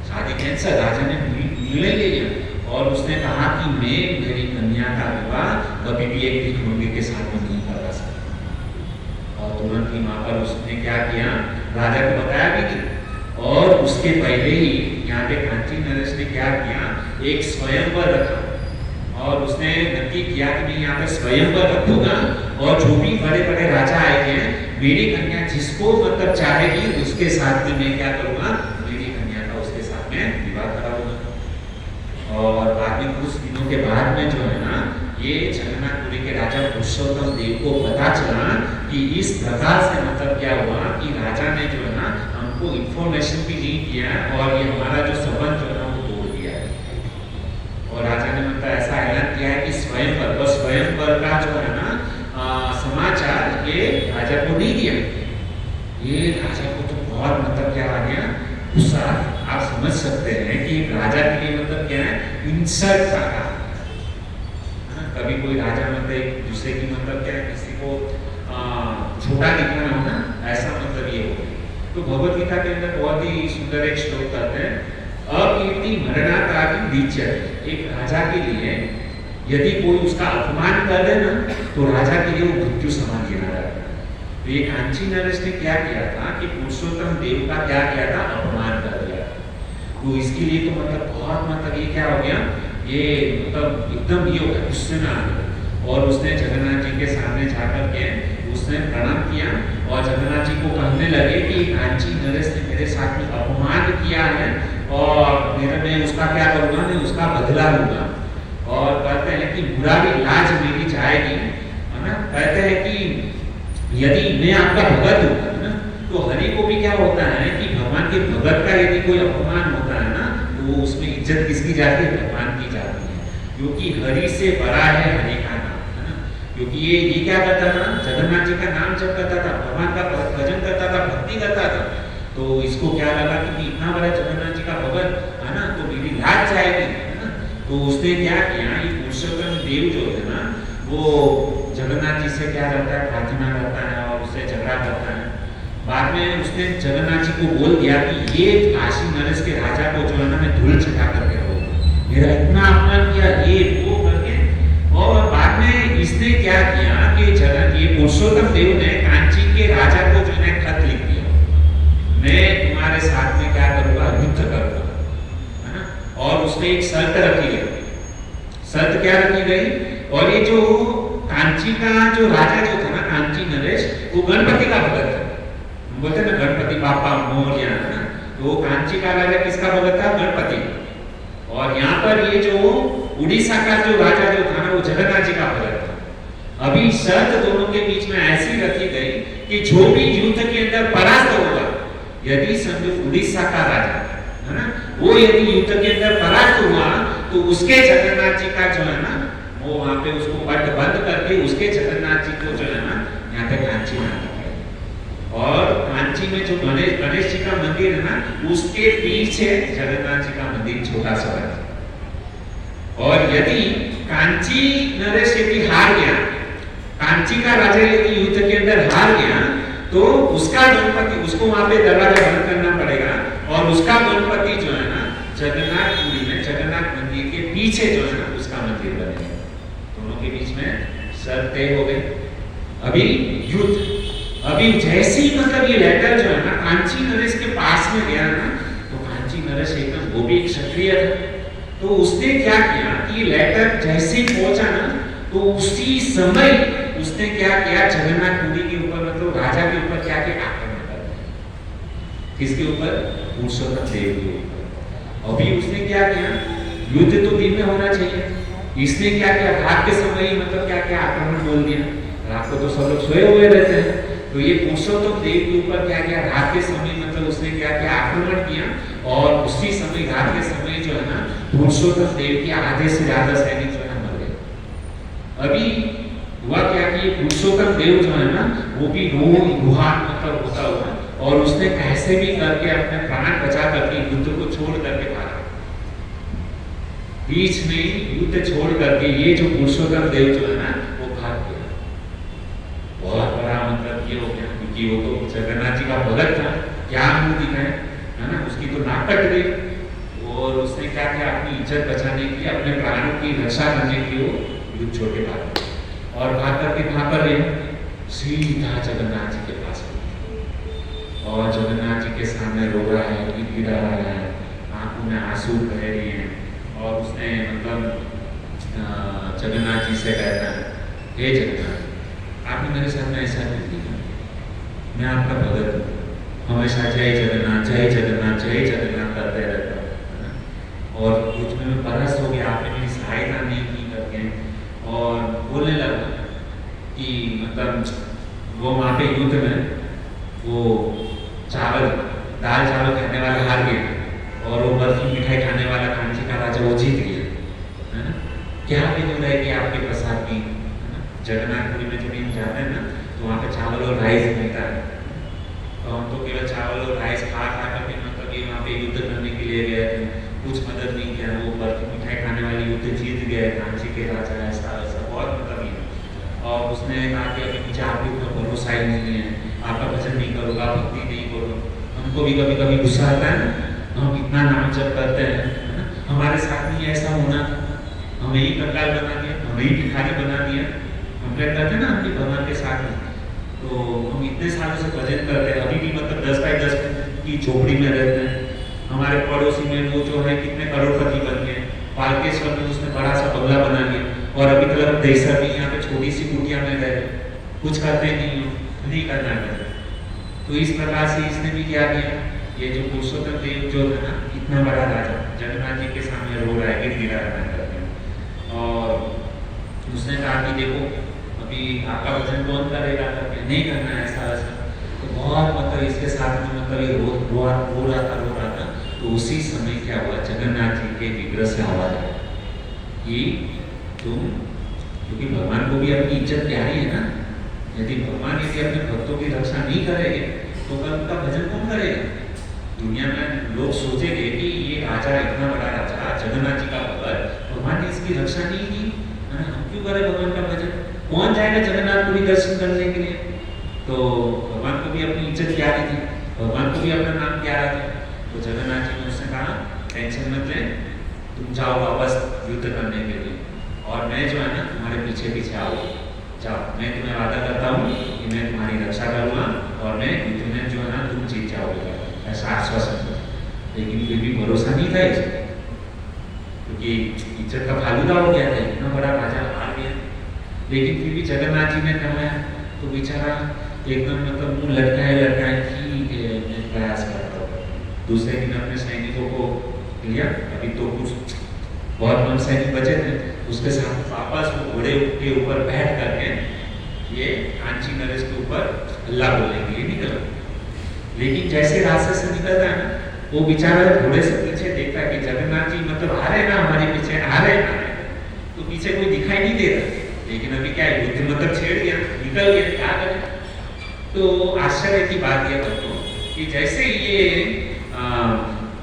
शादी कैंसर। राजा ने निर्णय ले लिया और उसने कहा कि मैं मेरी कन्या का विवाह कभी भी एक भिखमंगे के साथ में नहीं करवा सकता। और तुरंत ही वहां पर उसने क्या किया, राजा को बताया भी नहीं, और उसके पहले ही यहाँ पे कांची नरेश ने क्या किया, एक स्वयंवर रखा और उसने नक्की किया कि मैं यहाँ पे स्वयंवर रखूंगा और जो भी बड़े बड़े राजा आएंगे, मेरी कन्या जिसको मतलब चाहेगी उसके साथ में मैं क्या करूंगा, मेरी कन्या का उसके साथ में विवाह कराऊंगा। और बाद में कुछ दिनों के बाद में जो है ना, ये जगन्नाथपुरी के राजा पुरुषोत्तम देव को पता चला कि इस प्रकार से मतलब क्या हुआ कि राजा ने जो है ना, हमको इंफॉर्मेशन भी नहीं दिया और ये हमारा जो संबंध जो है ना, वो तोड़ दिया है। और राजा ने मतलब ऐसा ऐलान किया है कि स्वयंवर का जो है ना समाचार ये राजा को नहीं दिया। ये राजा को तो बहुत मतलब क्या आ गया, गुस्सा। आप समझ सकते हैं कि राजा के लिए मतलब क्या है, इंसल्ट था। कभी कोई राजा मतलब एक दूसरे की मतलब क्या है, किसी को छोटा दिखाना हो ना, ऐसा मतलब ये हो। तो भगवत गीता के अंदर बहुत ही सुंदर एक श्लोक कहते हैं, अकीर्ति मरणातापि दीच्यते। एक राजा के लिए यदि कोई उसका अपमान कर दे ना, तो राजा के लिए वो मृत्यु समान गिना जाता है। तो ये कांची नरेश ने क्या किया था कि पुरुषोत्तम देव का क्या किया था, अपमान कर दिया। तो इसके लिए तो मतलब बहुत मतलब ये क्या हो गया, ये मतलब एकदम ये हो गया, गुस्से में आ गया और उसने जगन्नाथ जी के सामने जाकर के उसने प्रणाम किया और जगन्नाथ जी को कहने लगे कि कांची नरेश ने मेरे साथ में अपमान किया है और मैं उसका क्या करूंगा, मैं उसका बदला लूंगा। और कहते हैं कि बुरा भी लाज मेरी जाएगी, है ना। कहते हैं कि यदि मैं आपका भगत हूँ, है ना, तो हरि को भी क्या होता है कि भगवान के भगत का यदि कोई अपमान होता है ना, तो उसमें इज्जत किसकी जाती है, भगवान की जाती है, क्योंकि हरि से बड़ा है हरि का नाम, है ना। क्योंकि ये क्या करता था, जगन्नाथ जी का नाम जप करता था, भगवान का भजन करता था, भक्ति करता था। तो इसको क्या लगा कि इतना बड़ा जगन्नाथ जी का भगत है ना, तो मेरी लाज जाएगी, है ना। तो उसने क्या किया, ये पुरुषोत्तम देव जो है ना, वो जगन्नाथ जी से क्या करता है, प्रार्थना करता है और उससे झगड़ा करता है। बाद में उसने जगन्नाथ जी को बोल दिया कि ये काशी नरेश के राजा को जो है ना, मैं धूल चटा करके रहूंगा, मेरा इतना अपमान किया, ये वो करके। और बाद में इसने क्या किया कि ये पुरुषोत्तम देव ने कांची के राजा को जो है खत लिख दिया, मैं तुम्हारे साथ में क्या करूंगा, युद्ध करूंगा, है ना। और उसमें एक शर्त रखी गई। शर्त क्या रखी गई, और ये जो कांची का जो राजा जो था ना, कांची नरेश, वो गणपति का भगत था। हम बोलते ना गणपति बापा मोरया, है ना। तो कांची का राजा किसका भगत था, गणपति। और यहाँ पर ये जो उड़ीसा का जो राजा जो था ना, वो जगन्नाथ जी का भगत था। अभी शर्त दोनों के बीच में ऐसी रखी गई कि जो भी युद्ध के अंदर परास्त होगा, यदि समझो उड़ीसा का राजा, है ना, वो यदि युद्ध के अंदर परास्त हुआ, तो उसके जगन्नाथ जी का जो है ना, वो वहां पे उसको पट बंद करके उसके जगन्नाथ जी को जो है ना, यहाँ पे कांची में आना पड़ेगा। और कांची में जो गणेश जी का मंदिर है ना, उसके पीछे जगन्नाथ जी का मंदिर छोटा सा है। और यदि कांची नरेश यदि हार गया, कांची का राजा यदि युद्ध के अंदर हार गया, तो उसका गणपति, उसको वहां पे दरवाजा बंद करना पड़ेगा और उसका गणपति जो है ना, जगन्नाथपुरी में जगन्नाथ मंदिर के पीछे जो है ना, उसका मंदिर बनेगा। दोनों के बीच में शर्त तय हो गई। अभी युद्ध, अभी जैसे ही मतलब ये लेटर जो है ना कांची नरेश के पास में गया ना, तो कांची नरेश एकदम, वो भी एक क्षत्रिय था, तो उसने क्या किया कि ये लेटर जैसे ही पहुंचा ना, तो उसी समय उसने क्या किया, जगन्नाथपुरी के ऊपर मतलब राजा के ऊपर क्या किया, आक्रमण कर दिया। किसके ऊपर? पुरुषोत्तम देव के ऊपर। अभी उसने क्या किया, युद्ध तो दिन में होना चाहिए, इसने क्या किया, रात के समय ही मतलब क्या किया, आक्रमण बोल दिया। रात को तो सब लोग सोए हुए रहते हैं, तो ये पुरुषोत्तम देव के ऊपर क्या किया, रात के समय मतलब उसने क्या किया, आक्रमण किया। और उसी समय रात के समय जो है ना, पुरुषोत्तम देव के आधे से ज्यादा सैनिक जो है मर गए। अभी हुआ क्या कि पुरुषोत्तम देव जो है ना, वो भी गुहार मतलब होता हुआ, और उसने कैसे भी करके अपने प्राण बचा करके युद्ध को छोड़ करके भागा। बीच में युद्ध छोड़ करके ये जो पुरुषोत्तम देव जो है ना, वो भाग गया। बहुत बड़ा मतलब ये हो गया, क्योंकि वो तो जगन्नाथ जी का भगत था, क्या मुंह दिखाए, है ना, उसकी तो नाक कट गई। और उसने क्या किया, अपनी इज्जत बचाने के लिए, अपने प्राणों की रक्षा करने के लिए वो युद्ध छोड़ के भाग, और भाग करके कहां पर गए, सीधा जगन्नाथ जी के पास। और जगन्नाथ जी के सामने रो रहा है, गिड़गिड़ा रहा है, आंखों में आंसू बह रहे हैं। और उसने मतलब जगन्नाथ जी से कहता है, हे जगन्नाथ, आपने मेरे साथ में ऐसा नहीं किया, मैं आपका भगत हूँ, हमेशा जय जगन्नाथ जय जगन्नाथ जय जगन्नाथ करते रहता हूँ। और कुछ में मैं परस्त हो गया, आपने मेरी सहायता नहीं की करके। और बोलने लगा कि मतलब वो वहाँ पे युद्ध में वो चावल दाल चावल खाने वाला हार गया, और वो बर्फी मिठाई खाने वाला कांची का राजा वो जीत गया, है ना। क्या भी जो रहेगी आपके प्रसाद की, है ना। जगन्नाथपुरी में जब हम जाते हैं ना, तो वहाँ पे चावल और राइस मिलता है, तो हम तो केवल चावल और राइस खा करके मतलब ये वहाँ पे युद्ध करने के लिए गए थे, कुछ मदद नहीं किया। वो बर्फी मिठाई खाने वाले युद्ध जीत गए, कांची के राजा, ऐसा ऐसा बहुत मतलब ये। और उसने कहा कि अभी मुझे आपके ऊपर भरोसा ही नहीं है, आपका भजन नहीं करूँगा, भक्ति नहीं करूँ। हमको भी कभी कभी गुस्सा आता है ना, हम कितना नाम जप करते हैं, है ना, हमारे साथ में ऐसा होना, हमें ही कंगाल बना दिया, हमें ही भिखारी बना दिया। हम क्या करते हैं ना अपने भगवान के साथ में, तो हम इतने सालों से भजन करते हैं, अभी भी मतलब 10 बाई 10 की झोपड़ी में रहते हैं। हमारे पड़ोसी में वो जो है कितने करोड़पति बन गए, पालकेश्वर में उसने बड़ा सा बंगला बना लिया, और अभी तक हम देशा भी यहाँ पे छोटी सी कुटिया में रह, कुछ करते नहीं करना है। तो इस प्रकार से इसने भी क्या किया, ये जो पुरुषोत्तम देव जो है ना, इतना बड़ा राजा जगन्नाथ जी के सामने रो रहा है, गिड़गिड़ा रहा है। और उसने कहा कि देखो अभी आपका भजन कौन करेगा करके, नहीं करना है ऐसा वैसा। तो बहुत मतलब इसके साथ में मतलब ये रो रहा था। तो उसी समय क्या हुआ, जगन्नाथ जी के विग्रह से आवाज आई कि तुम, क्योंकि भगवान को भी अपनी इज्जत प्यारी है ना, यदि भगवान यदि अपने भक्तों की रक्षा नहीं करेंगे तो उनका भजन कौन करेगा। दुनिया में लोग सोचेंगे कि ये राजा, इतना बड़ा राजा जगन्नाथ जी का भगत, भगवान ने इसकी रक्षा नहीं की, हम क्यों करें भगवान का भजन, कौन जाएगा जगन्नाथपुरी दर्शन करने के लिए। तो भगवान को भी अपनी इज्जत प्यारी थी, भगवान को भी अपना नाम प्यारा था। तो जगन्नाथ जी ने उससे कहा, टेंशन मत ले, तुम जाओ वापस युद्ध करने के लिए, और मैं जो है ना तुम्हारे पीछे पीछे आओ, जाओ, मैं तुम्हें वादा करता हूँ कि मैं तुम्हारी रक्षा करूँगा, और मैं युद्ध में जो है ना तुम जीत जाओगे, ऐसा आश्वासन दिया। लेकिन फिर भी भरोसा नहीं था इसको, क्योंकि इज्जत का फालूदा हो गया था, इतना बड़ा राजा हार गया। लेकिन फिर भी जगन्नाथ जी ने कहा, तो बेचारा एकदम मतलब मुंह लटकाए ठीक है मैं प्रयास करता हूँ। दूसरे दिन अपने सैनिकों को लिया, अभी तो कुछ बहुत कम सैनिक बचे थे, उसके साथ वापस वो घोड़े के ऊपर बैठ करके ये कांची नरेश के ऊपर अल्लाह बोलने के लिए निकला। लेकिन जैसे रास्ते से निकलता है ना, वो बेचारा घोड़े से पीछे देखता है कि जगन्नाथ जी मतलब आ रहे ना हमारे पीछे, आ रहे ना, तो पीछे कोई दिखाई नहीं दे रहा। लेकिन अभी क्या है, युद्ध मतलब छेड़ गया, निकल गया, क्या करें। तो आश्चर्य की बात यह बतो कि जैसे ये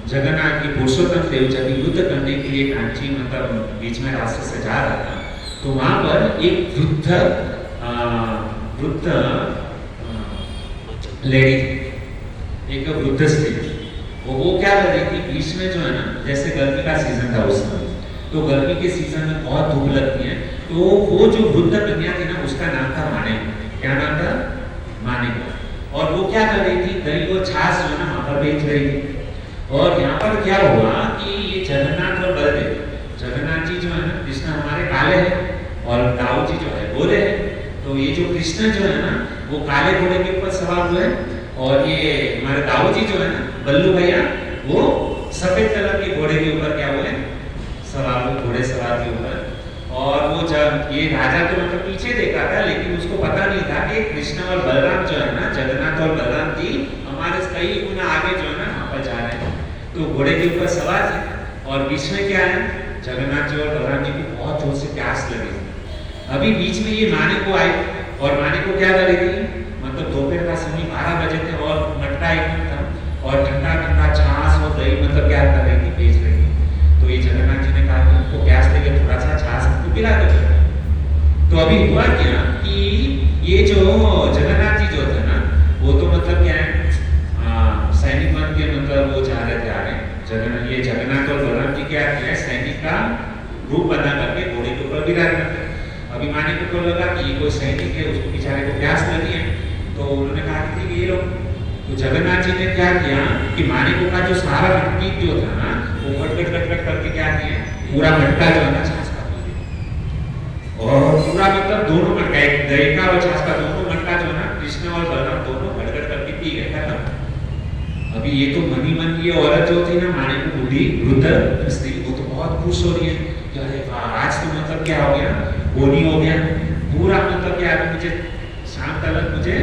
जगन्नाथ की पुरुषोत्तम देव जब युद्ध करने के लिए कांची मतलब बीच में रास्ते से जा रहा था, तो वहां पर एक वृद्ध लेडी थी, एक वृद्ध स्त्री, वो क्या कर रही थी, बीच में जो है ना, जैसे गर्मी का सीजन था उस समय, तो गर्मी के सीजन में बहुत धूप लगती है, तो वो जो वृद्ध कन्या थी ना, उसका नाम था मानिक। क्या नाम था? मानिक। और वो क्या कर रही थी, दही और छाछ जो है ना वहां पर बेच रही थी। और यहाँ पर क्या हुआ कि ये जगन्नाथ और बलदेव कृष्ण हमारे काले हैं और दाऊ जी जो है गोरे हैं। तो ये जो कृष्ण जो है ना वो काले घोड़े के ऊपर सवार हुए हैं और ये हमारे दाऊ जी जो है ना बल्लू भैया वो सफेद कलर के घोड़े के ऊपर क्या हुए सवार हुए, घोड़े सवार के ऊपर। और वो जब ये राजा तो मतलब पीछे देखा था लेकिन उसको पता नहीं था कि कृष्ण और बलराम जो है ना, जगन्नाथ और बलराम जी हमारे कई गुना आगे जो है ना वहाँ पर जा रहे हैं। तो घोड़े के ऊपर सवार थे और बीच में क्या है, जगन्नाथ जी और बलराम जी को बहुत जोर से प्यास लगी थी। अभी बीच में ये माने को आई और माने को क्या लगी थी, मतलब दोपहर का समय 12 बजे थे और मटका एकदम था और ठंडा ठंडा छाछ और दही मतलब क्या कर रही थी, बेच रही थी। तो ये जगन्नाथ जी ने कहा कि उनको प्यास लगे थोड़ा सा छाछ हमको पिला दो। तो अभी हुआ क्या कि ये जो जगन्नाथ जी जो थे ना वो तो मतलब क्या है सैनिक बन के मतलब वो जा रहे थे आगे। जगन्नाथ ये जगन्नाथ और बलराम जी क्या किया, सैनिक का रूप बना करके घोड़े के ऊपर विराजमान थे। अभी मानिक को लगा कि ये कोई सैनिक है, उसको बेचारे को प्यास लगी है, तो उन्होंने कहा कि ये लोग। तो जगन्नाथ जी ने क्या किया कि मानिक का जो सारा मिट्टी जो था ना वो कट करके क्या किया, पूरा मटका जो है ना छाछ का पी लिया। और पूरा मतलब दोनों मटका, एक दही का और छाछ का दोनों मटका जो है ना कृष्ण और बलराम दोनों गड़गड़ करके पी गए, खत्म। अभी ये तो मनी मन ये औरत जो थी ना मानिक को बूढ़ी वृद्ध स्त्री, वो तो बहुत खुश हो रही है कि अरे वाह आज तो मतलब क्या हो गया, होनी हो गया पूरा, मतलब क्या है मुझे शाम तक मुझे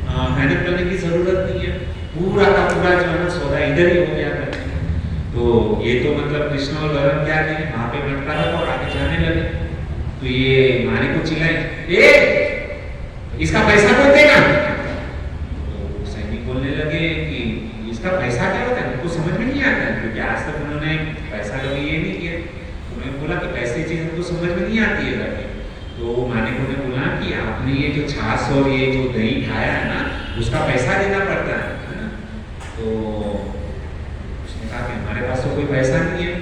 मेहनत करने की जरूरत नहीं है, पूरा का पूरा जो है ना सौदा इधर ही हो गया करके। तो ये तो मतलब कृष्ण और बलराम क्या किए, वहां पे मटका रखा और आगे जाने लगे। तो ये माने को चिल्लाई, ए इसका पैसा कौन देगा? तो सैनिक बोलने लगे कि इसका पैसा क्या होता है, उनको समझ में नहीं आता है क्योंकि आज तक उन्होंने पैसा कभी ये नहीं किया। उन्होंने बोला कि पैसे चीज हमको समझ में नहीं आती है करके। तो मानिक ने बोला कि आपने ये जो छाछ और ये जो दही खाया है ना उसका पैसा देना पड़ता है ना। तो उसने कहा कि हमारे पास तो कोई पैसा नहीं है।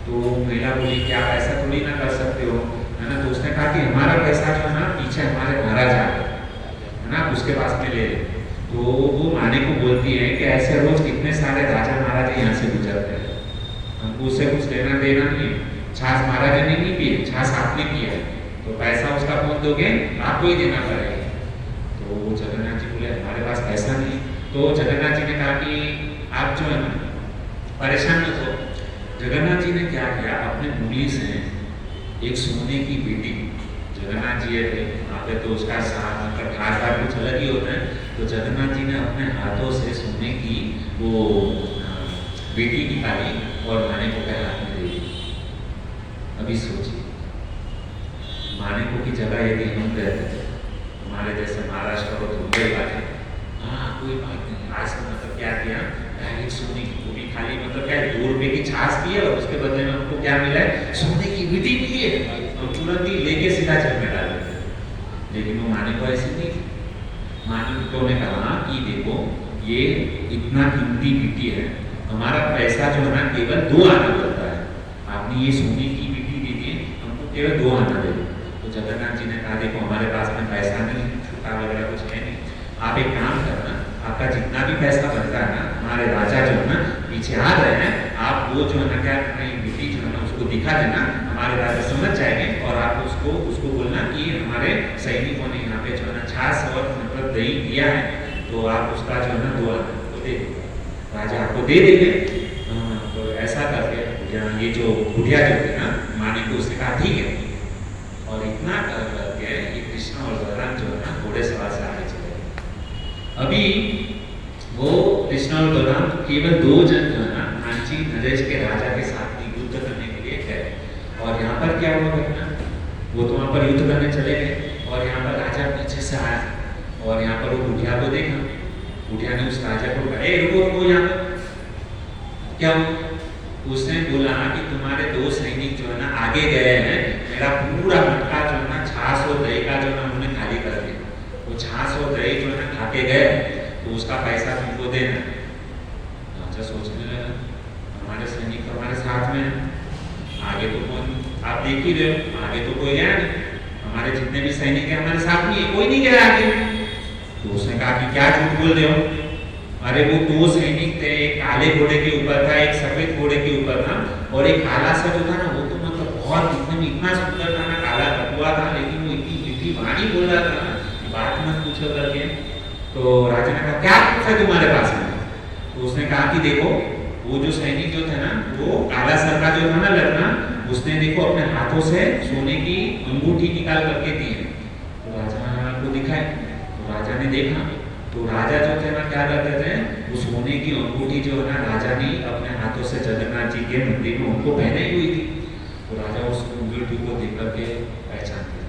तो महिला बोली क्या पैसा थोड़ी ना कर सकते हो, है ना। तो उसने कहा कि हमारा पैसा जो है ना पीछे हमारे महाराज आ गए है ना, उसके पास में ले ले। तो वो माने को बोलती है कि ऐसे रोज कितने सारे राजा महाराजा यहाँ से गुजरते हैं, हमको उससे कुछ लेना देना नहीं है। छाछ महाराजा ने नहीं पिए, छाछ आपने पिया है, तो पैसा उसका कौन दोगे, आपको ही देना पड़ेगा। तो वो जगन्नाथ जी बोले हमारे पास पैसा नहीं। तो जगन्नाथ जी ने कहा कि आप जो है ना परेशान मत हो। जगन्नाथ जी ने क्या किया, अपने उंगली से एक सोने की बेटी, जगन्नाथ जी थे वहाँ पे तो उसका मतलब ठाट कुछ अलग ही होता है। तो जगन्नाथ जी ने अपने हाथों से सोने की वो बेटी निकाली और माने को पहले हाथ में दे दी। अभी सोचिए माने को की जगह यदि हम रहते थे, हमारे जैसे महाराष्ट्र और मुंबई वाले, हाँ कोई बात नहीं, आज का मतलब क्या किया, डायरेक्ट सोने की वो भी खाली मतलब क्या 2 रुपए की छाछ पी है और उसके बदले में हमको क्या मिला है, सोने की विधि मिली है, और तुरंत ही लेके सीधा जल में डाल देते। लेकिन वो माने को ऐसी नहीं थी। माने ने कहा कि देखो ये इतना कीमती विधि है, हमारा पैसा जो है ना केवल 2 आना बनता है, आपने ये सोने की विधि दे दी, हमको केवल 2 आना दे। तो जगन्नाथ जी ने कहा देखो हमारे पास में पैसा नहीं, छुट्टा वगैरह कुछ है नहीं, आप एक काम करना, आपका जितना भी पैसा बनता है ना, हमारे राजा जो है ना पीछे आ रहे हैं, आप वो जो है ना क्या विधि जो है ना उसको दिखा देना, हमारे राजा समझ जाएंगे और आप उसको बोलना कि हमारे सैनिकों ने यहाँ पे जो है ना छाछ और मतलब दही दिया है, तो आप उसका जो है ना 2 आना तो दे दो, राजा आपको दे देंगे। तो ऐसा करके ये जो बुढ़िया जो थी ना माने को उसने कहा ठीक है, और इतना कर करके ये कृष्ण और बलराम जो है ना घोड़े सवार से आगे चले गए। अभी वो कृष्ण और बलराम केवल 2 जन जो है ना कांची नरेश के राजा के साथ युद्ध करने के लिए गए। और यहाँ पर क्या हुआ घटना, वो तो वहाँ पर युद्ध करने चले गए और यहाँ पर राजा पीछे से आया और यहाँ पर वो बुढ़िया को देखा, बुढ़िया ने उस राजा को कहा रुको यहाँ पर क्या हुआ। उसने बोला कि तुम्हारे 2 सैनिक जो है ना आगे गए हैं, मेरा पूरा मटका जो है ना छाछ और दही का जो है ना उन्होंने खाली कर दिया, वो छाछ और दही जो है ना खा के गए, तो उसका पैसा तुमको देना। राजा सोचने लगा हमारे सैनिक तो हमारे साथ में है, आगे तो कौन, आप देख ही रहे हो आगे तो कोई गया नहीं, हमारे जितने भी सैनिक है हमारे साथ में कोई नहीं गया आगे। तो उसने कहा कि क्या झूठ बोल रहे हो, अरे वो 2 सैनिक थे, एक काले घोड़े के ऊपर था, एक सफेद घोड़े के ऊपर था, और एक काला सा जो था ना वो तो मतलब बहुत दिखने एकदम इतना सुंदर था ना, काला कटुआ था, लेकिन वो इतनी मीठी वाणी बोल रहा था ना कि बात मत पूछो करके। तो राजा ने कहा क्या पूछा तुम्हारे पास में? तो उसने कहा कि देखो वो जो सैनिक जो थे ना, वो काला सर का जो था ना लड़का, उसने देखो अपने हाथों से सोने की अंगूठी निकाल करके दी है। तो राजा को दिखाई, तो राजा ने देखा, तो राजा जो थे ना क्या करते थे, वो सोने की अंगूठी जो है ना राजा ने अपने हाथों से जगन्नाथ जी के मंदिर में उनको पहनाई हुई थी। तो राजा उस अंगूठी को देख करके पहचान गया।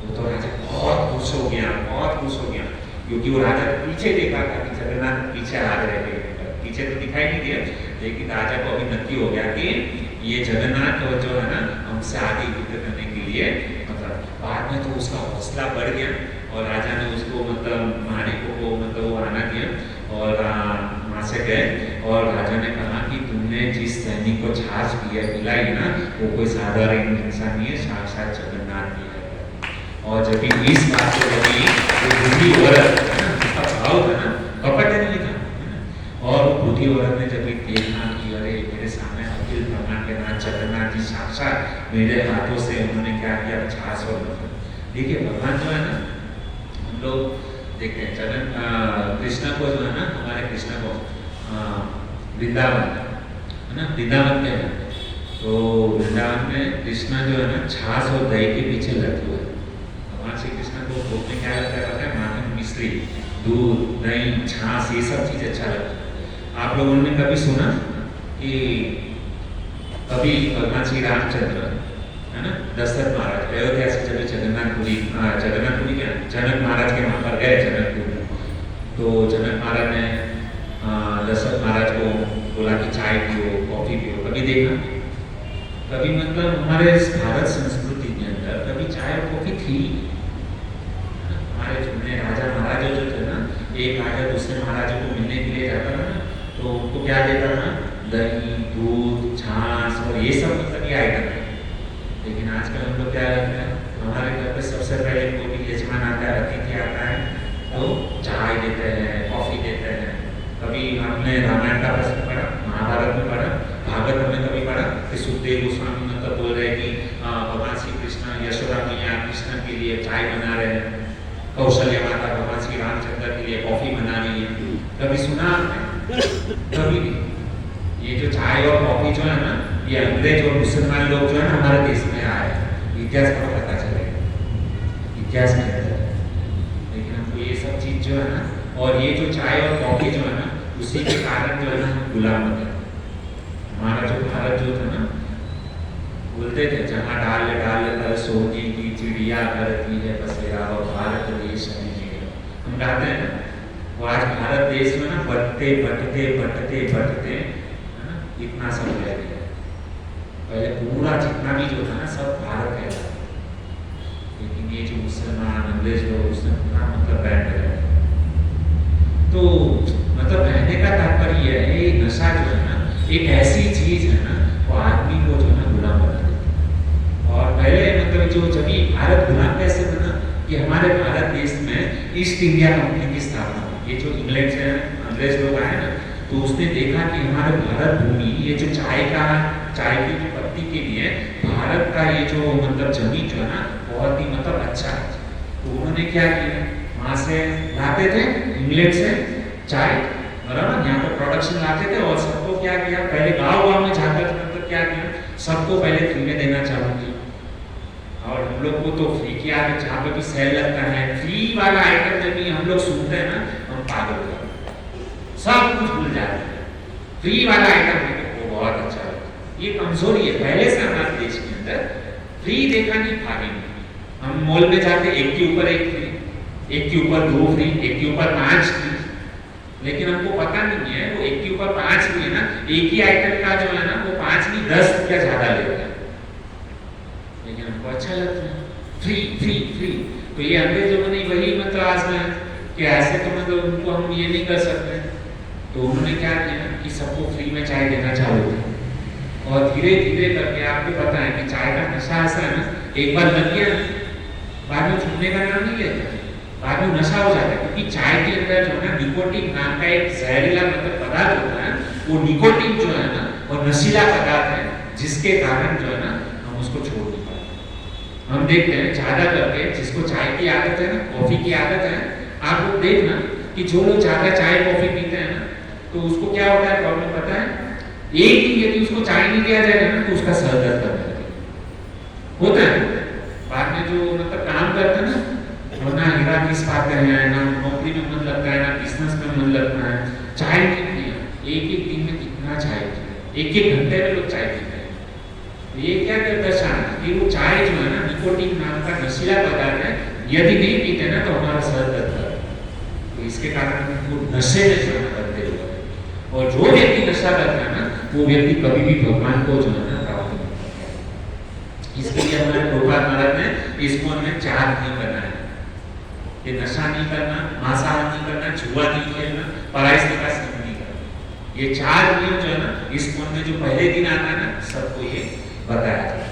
वो तो राजा बहुत खुश हो गया, बहुत खुश हो गया, क्योंकि वो राजा पीछे देखा था कि जगन्नाथ पीछे आ रहे थे। पीछे तो दिखाई नहीं दिया, लेकिन राजा को अभी नक्की हो गया कि ये जगन्नाथ जो है ना हमसे आगे युद्ध करने के लिए, मतलब बाद में तो उसका हौसला बढ़ गया और राजा ने उसको मतलब मारे को मतलब वो आना दिया और वहाँ से गए। और राजा ने कहा कि तुमने जिस सैनिक को छाछ पिलाई ना, वो कोई साधारण इंसान नहीं है, साक्षात जगन्नाथ जी है। और जब इस बात को जब बूढ़ी औरत उसका भाव था ना, कपट नहीं था, और वो बूढ़ी औरत ने जब देखा कि अरे मेरे सामने अखिल ब्रह्मांड के नाथ जगन्नाथ जी साक्षात मेरे हाथों से उन्होंने क्या किया, छाछ और मधु। देखिए भगवान जो है ना, हम लोग देखते हैं कृष्ण को जो है ना, हमारे कृष्ण को वृंदावन है ना, वृंदावन में है, तो वृंदावन में कृष्ण जो है ना छाछ और दही के पीछे लगे हुए। भगवान श्री कृष्ण को भोग में क्या लगता है, माखन मिश्री, दूध, दही, छाछ, ये सब चीज़ अच्छा लगता है। आप लोगों ने कभी सुना कि कभी भगवान श्री रामचंद्र है ना, दशरथ महाराज अयोध्या से जब जगन्नाथपुरी क्या जनक महाराज के वहाँ पर गए जनकपुर, तो जनक महाराज ने दशरथ महाराज को बोला कि चाय पियो, कॉफी पियो। कभी देखा, कभी मतलब हमारे भारत संस्कृति के अंदर कभी चाय और कॉफी थी। हमारे जुड़ने राजा महाराजा जो थे ना, एक राजा दूसरे महाराजा को मिलने के लिए जाता था ना, तो उनको क्या देता था, दही, दूध, छाछ और ये सब मतलब ये आइटम है। लेकिन आजकल हम लोग क्या करते हैं, हमारे घर पे सबसे पहले कोई भी यजमान आता है, अतिथि आता है, तो चाय देते हैं, कॉफी देते हैं। कभी हमने रामायण का प्रसंग पढ़ा, महाभारत में पढ़ा, भागवत में कभी पढ़ा कि सुखदेव गोस्वामी मतलब बोल रहे हैं कि भगवान श्री कृष्ण यशोदा मैया कृष्ण के लिए चाय बना रहे हैं, कौशल्य माता भगवान श्री रामचंद्र के लिए कॉफी बना रही है। कभी सुना आपने? कभी नहीं। ये जो चाय और कॉफी जो है ना, ये अंग्रेज और मुसलमान लोग जो है ना हमारे देश में आए, इतिहास का पता चलेगा, इतिहास में है। लेकिन हमको ये सब चीज जो है ना, और ये जो चाय और कॉफी जो है ना, उसी के कारण जो है ना हम गुलाम हो गए। हमारा जो भारत जो था ना, बोलते थे जहाँ डाल डाल सोने की चिड़िया करती है बसेरा, और भारत देश में हम कहते हैं ना, वो आज भारत देश में ना बढ़ते बढ़ते बढ़ते बढ़ते है ना इतना सब रह गया। पहले पूरा जितना भी जो था ना सब भारत है, लेकिन ये जो मुसलमान अंग्रेज लोग उसने पूरा मतलब बैठ गया। तो मतलब कहने का तात्पर्य है, ये नशा जो है ना एक ऐसी चीज है ना, वो आदमी को जो है ना गुलाम बना देती है। और पहले मतलब जो जब भारत गुलाम कैसे बना कि हमारे भारत देश में ईस्ट इंडिया कंपनी की स्थापना हुई। ये जो इंग्लैंड से अंग्रेज लोग आए ना, तो उसने देखा कि हमारे भारत भूमि, ये जो चाय की जो पत्ती के लिए भारत का ये जो मतलब जमीन जो है ना बहुत ही मतलब अच्छा है। तो उन्होंने क्या किया, वहाँ से लाते थे इंग्लैंड से चाय, बराबर यहाँ पर प्रोडक्शन लाते थे, और सबको क्या किया, पहले गाँव में जाकर मतलब क्या किया, सबको पहले फ्री में देना चालू किया। और हम लोग को तो फ्री किया है, जहाँ पे भी सेल लगता है फ्री वाला आइटम जब भी हम लोग सुनते हैं ना, हम पागल हो जाते हैं, सब कुछ भूल जाते हैं। फ्री वाला आइटम है वो बहुत अच्छा है, ये कमजोरी है पहले से हमारे देश के अंदर। फ्री देखा नहीं, भागेंगे हम मॉल में जाते, एक के ऊपर एक फ्री, एक के ऊपर 2 फ्री, एक के ऊपर 5 फ्री। लेकिन हमको पता नहीं है वो एक के ऊपर 5 फ्री है ना, एक ही आइटम का जो है ना वो 5 नहीं 10 रुपया ज्यादा लेता है, लेकिन हमको अच्छा लगता है फ्री फ्री फ्री। तो ये अंग्रेजों ने वही मतलब आजमाया कि ऐसे तो मतलब उनको हम ये नहीं कर सकते। तो उन्होंने क्या किया कि सबको फ्री में चाय देना चालू किया, और धीरे धीरे करके आपको पता है कि चाय का नशा ऐसा है ना, एक बार लग गया बाद में छूटने का नाम नहीं लेता, बाद में नशा हो जाता है। क्योंकि चाय के अंदर जो है ना निकोटीन नाम का एक जहरीला मतलब पदार्थ होता है, वो निकोटीन जो है ना वो नशीला पदार्थ है, जिसके कारण जो है ना हम उसको छोड़ नहीं पाते। हम देखते हैं ज्यादा करके जिसको चाय की आदत है ना, कॉफी की आदत है, आप लोग देखना कि जो लोग ज्यादा चाय कॉफी पीते हैं ना, तो उसको क्या होता है प्रॉब्लम पता है? एक दिन यदि उसको चाय नहीं दिया जाएगा ना तो उसका सर दर्द करने लगेगा। होता है बाद में जो मतलब काम करते हैं ना, और ना हीरा घिस पाते हैं, ना नौकरी में मन लगता है, ना बिजनेस में मन लगता है, चाय नहीं पिया, एक एक दिन में कितना चाय पिया, एक एक घंटे में लोग चाय पीते हैं। तो ये क्या दर्शाना है कि वो चाय जो है ना, निकोटीन नाम का नशीला पदार्थ है, यदि नहीं पीते ना तो हमारा सर दर्द करता है। तो इसके कारण वो नशे में जो है करते हुए, और जो व्यक्ति नशा करता है ना, वो व्यक्ति कभी भी भगवान को जो है ना प्राप्त नहीं करता। इसके लिए हमारे प्रभुपाद महाराज ने इस्कॉन में 4 नियम बनाए। ये नशा नहीं करना, मांसाहार नहीं करना, जुआ नहीं खेलना, पराई स्त्री का संग नहीं करना। ये 4 नियम जो है ना, इस्कॉन में जो पहले दिन आता है ना, सबको ये बताया जाता है।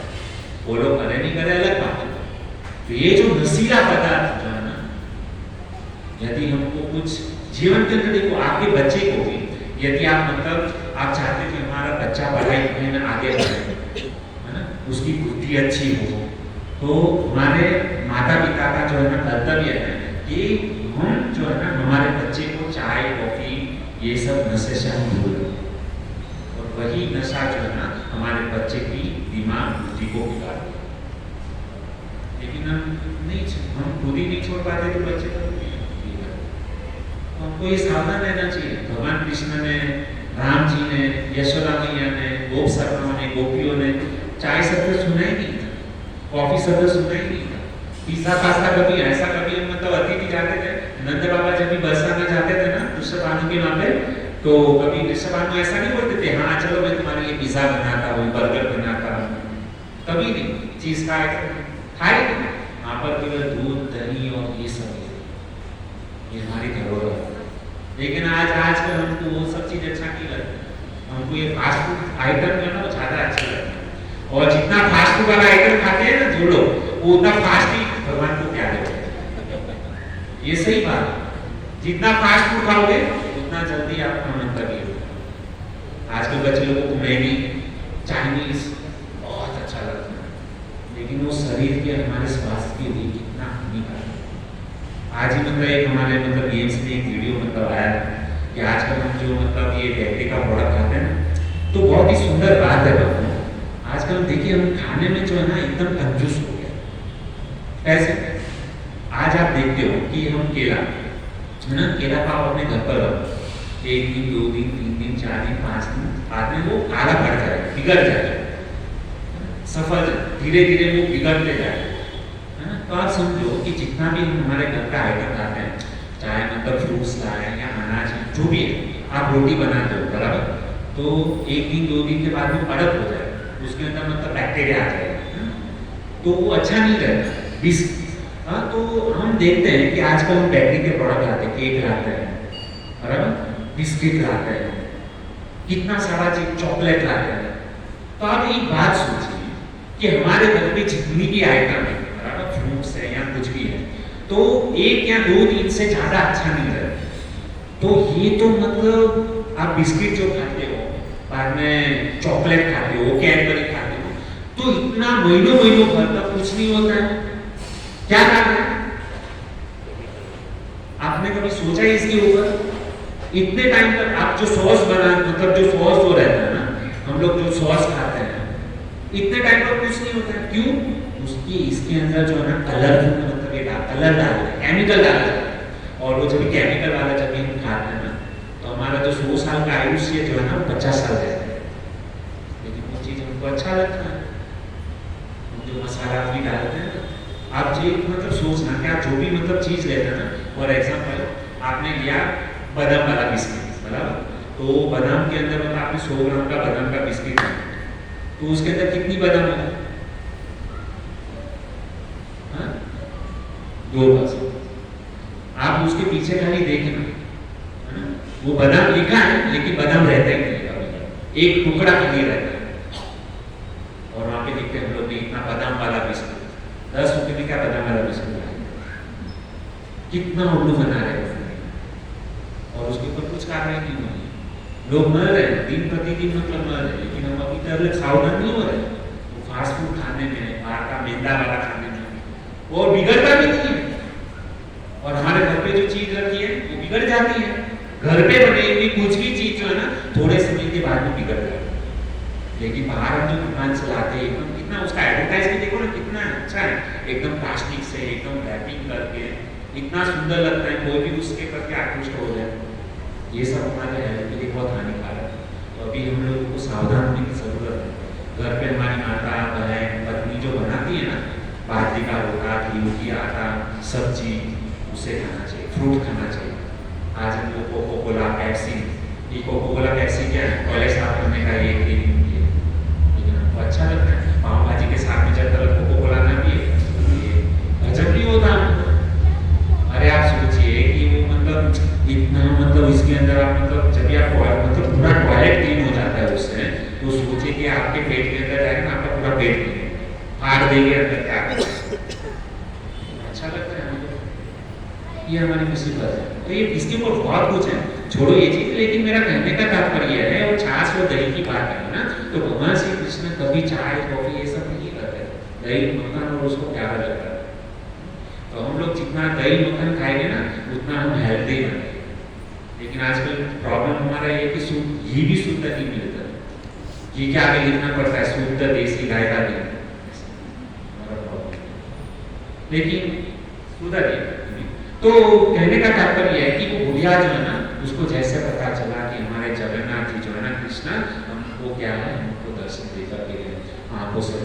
वो लोग करे नहीं करे अलग बात है। तो ये जो नशीला पदार्थ जो है ना, यदि हमको कुछ जीवन के अंदर, देखो आपके बच्चे को भी यदि आप मतलब आप चाहते हैं कि हमारा बच्चा पढ़ाई में आगे बढ़े, है ना, उसकी बुद्धि अच्छी हो, तो हमारे माता पिता का जो है ना कर्तव्य है कि हम जो है ना हमारे बच्चे को चाय कॉफी ये सब नशे से हम दूर रखें। और वही नशा जो है ना हमारे बच्चे की दिमाग बुद्धि को बिगाड़ देगा। लेकिन हम खुद ही नहीं छोड़ पाते तो बच्चे को हमको ये सावधान रहना चाहिए। भगवान कृष्ण ने, राम जी ने, यशोदा मैया ने, गोप सरकाओं ने, गोपियों ने चाय शब्द सुना ही नहीं था, कॉफी शब्द सुना ही नहीं था, पिज्जा पास्ता कभी ऐसा, कभी हम मतलब अतिथि जाते थे, नंद बाबा जब भी बरसा में जाते थे ना ऋषभ भानु के वहाँ पे, तो कभी ऋषभ भानु ऐसा नहीं बोलते थे हाँ चलो मैं तुम्हारे लिए पिज्जा बनाता हूँ, बर्गर बनाता हूँ, कभी नहीं। चीज का खाए वहाँ पर केवल दूध दही और ये सब, ये हमारी धरोहर है। लेकिन आजकल हमको वो सब चीज अच्छा नहीं लगता, हमको ये फास्ट फूड आइटम जो है ना वो ज्यादा अच्छे लगते हैं। और जितना फास्ट फूड वाला आइटम खाते हैं ना जो लोग, वो उतना फास्ट ही भगवान को प्यारे होते हैं। ये सही बात है, जितना फास्ट फूड खाओगे उतना जल्दी आपका मंतव्य होगा। आजकल बच्चे लोगों को मैगी, चाइनीज बहुत अच्छा लगता है, लेकिन वो शरीर के हमारे स्वास्थ्य के लिए कितना हानिकारक है। आज ही मतलब एक हमारे मतलब गेम्स में एक वीडियो मतलब आया कि आजकल हम जो मतलब ये बेकरी का प्रोडक्ट खाते हैं ना, तो बहुत ही सुंदर बात है बाबू। आजकल देखिए हम खाने में जो है ना एकदम कंजूस हो गया। ऐसे आज आप देखते हो कि हम केला है ना, केला पाव अपने घर पर रखो, 1 दिन 2 दिन 3 दिन 4 दिन 5 दिन बाद में वो काला पड़ जाए, बिगड़ जाए, सफल धीरे धीरे वो बिगड़ते जाए। तो आप समझो कि जितना भी हम हमारे घर का आइटम खाते हैं, चाहे मतलब फ्रूट्स लाए या अनाज जो भी है, आप रोटी बनाते हो बराबर, तो 1 दिन 2 दिन के बाद में कड़क हो जाए, उसके अंदर मतलब बैक्टीरिया आ जाएगा, तो वो अच्छा नहीं रहता। तो हम देखते हैं कि आजकल हम बेकरी के प्रोडक्ट लाते हैं, केक लाते हैं बराबर, बिस्किट लाते हैं, कितना सारा चीज चॉकलेट लाते हैं। तो आप एक बात सोचिए कि हमारे घर में जितनी भी आइटम है, फ्रूट्स है या कुछ भी है, तो 1 या 2 दिन से ज्यादा अच्छा नहीं रहता। तो ये तो मतलब आप बिस्किट जो खाते हो, बाद में चॉकलेट खाते हो, कैडबरी खाते हो, तो इतना महीनों महीनों भर तक कुछ नहीं होता है। क्या कारण है? आपने कभी सोचा है इसके ऊपर? इतने टाइम तक आप जो सॉस बना मतलब जो सॉस जो रहता है ना, हम लोग जो सॉस खाते हैं, इतने टाइम तक कुछ नहीं होता है। क्यों? उसकी इसके अंदर जो है ना कलर मतलब ये कलर डालते हैं, केमिकल डालते हैं, और वो जब केमिकल वाला जब हम खाते हैं ना, तो हमारा जो 100 साल का आयुष्य जो है ना 50 साल रहता है। लेकिन वो चीज़ हमको अच्छा लगता है, हम जो मसाला भी डालते हैं ना, आप जो मतलब सोचना कि आप जो भी मतलब चीज़ लेते हैं ना, फॉर एग्जाम्पल आपने लिया बादाम वाला बिस्किट बराबर, तो बादाम के अंदर मतलब आपने 100 ग्राम का बादाम का बिस्किट है, तो उसके अंदर कितनी बादाम होगी? 2%। आप उसके पीछे खाली देखना, है ना, वो बादाम लिखा है लेकिन बादाम रहता ही नहीं, एक टुकड़ा खाली रहता है। और वहां पे लिखते हैं हम लोग इतना बादाम वाला बिस्कुट, 10 रुपए में क्या बादाम वाला बिस्कुट है, कितना उल्लू बना रहे हैं, और उसके ऊपर कुछ कार्रवाई नहीं हुई। लोग मर रहे हैं दिन प्रतिदिन मतलब मर रहे हैं, लेकिन हम अभी तक सावधान नहीं हो रहे। फास्ट फूड खाने में, बाहर का मैदा वाला खाने में, और बिगड़ता भी नहीं है। और हमारे घर पे जो चीज रखी है वो बिगड़ जाती है। घर पे बनी हुई कुछ भी चीज जो है ना थोड़े समय के बाद में बिगड़ जाती है। लेकिन बाहर हम जो दुकान से लाते हैं एकदम कितना उसका एडवर्टाइज भी देखो ना कितना अच्छा है, एकदम प्लास्टिक से एकदम रैपिंग करके इतना सुंदर लगता है, कोई भी उसके प्रति आकृष्ट हो जाए। ये सब हमारे हेल्थ के लिए बहुत हानिकारक है। तो अभी हम लोगों को सावधान होने की जरूरत है। घर पे हमारी माता बहन पत्नी जो बनाती है ना बाजरी का रोटा गेहूं की आटा सब्जी उसे खाना चाहिए, फ्रूट खाना चाहिए। आज हम लोग कोको कोला पेप्सी, ये कोको कोला पेप्सी क्या है कॉलेज साफ करने का ये लेकिन हमको अच्छा लगता है। पाव भाजी के साथ में जब तक कोको कोला ना पिए हजम नहीं होता। अरे आप सोचिए कि वो मतलब इतना मतलब इसके अंदर आप मतलब जब आप मतलब पूरा टॉयलेट क्लीन हो जाता है उससे, तो सोचिए कि आपके पेट के अंदर जाएगा ना आपका पूरा पेट क्लीन फाड़ देंगे अंदर क्या अच्छा लगता है हमको। ये हमारी मुसीबत है। तो ये इसके ऊपर बहुत कुछ है, छोड़ो ये चीज। लेकिन मेरा कहने का तात्पर्य है और छाछ और दही की बात है ना, तो भगवान श्री कृष्ण कभी चाय कॉफी ये सब नहीं करते, दही मक्खन और उसको प्यारा लगता है। तो हम लोग जितना दही मक्खन खाएंगे ना उतना हम हेल्दी बनेंगे। लेकिन आजकल प्रॉब्लम हमारा ये कि घी भी शुद्ध नहीं मिलता। घी के आगे लिखना पड़ता है शुद्ध देसी गाय का घी, लेकिन सुधर गया। तो कहने का तात्पर्य है कि वो बुढ़िया जो है ना उसको जैसे पता चला कि हमारे जगन्नाथ जी जो है ना कृष्ण हमको क्या है हमको दर्शन देकर के आंखों से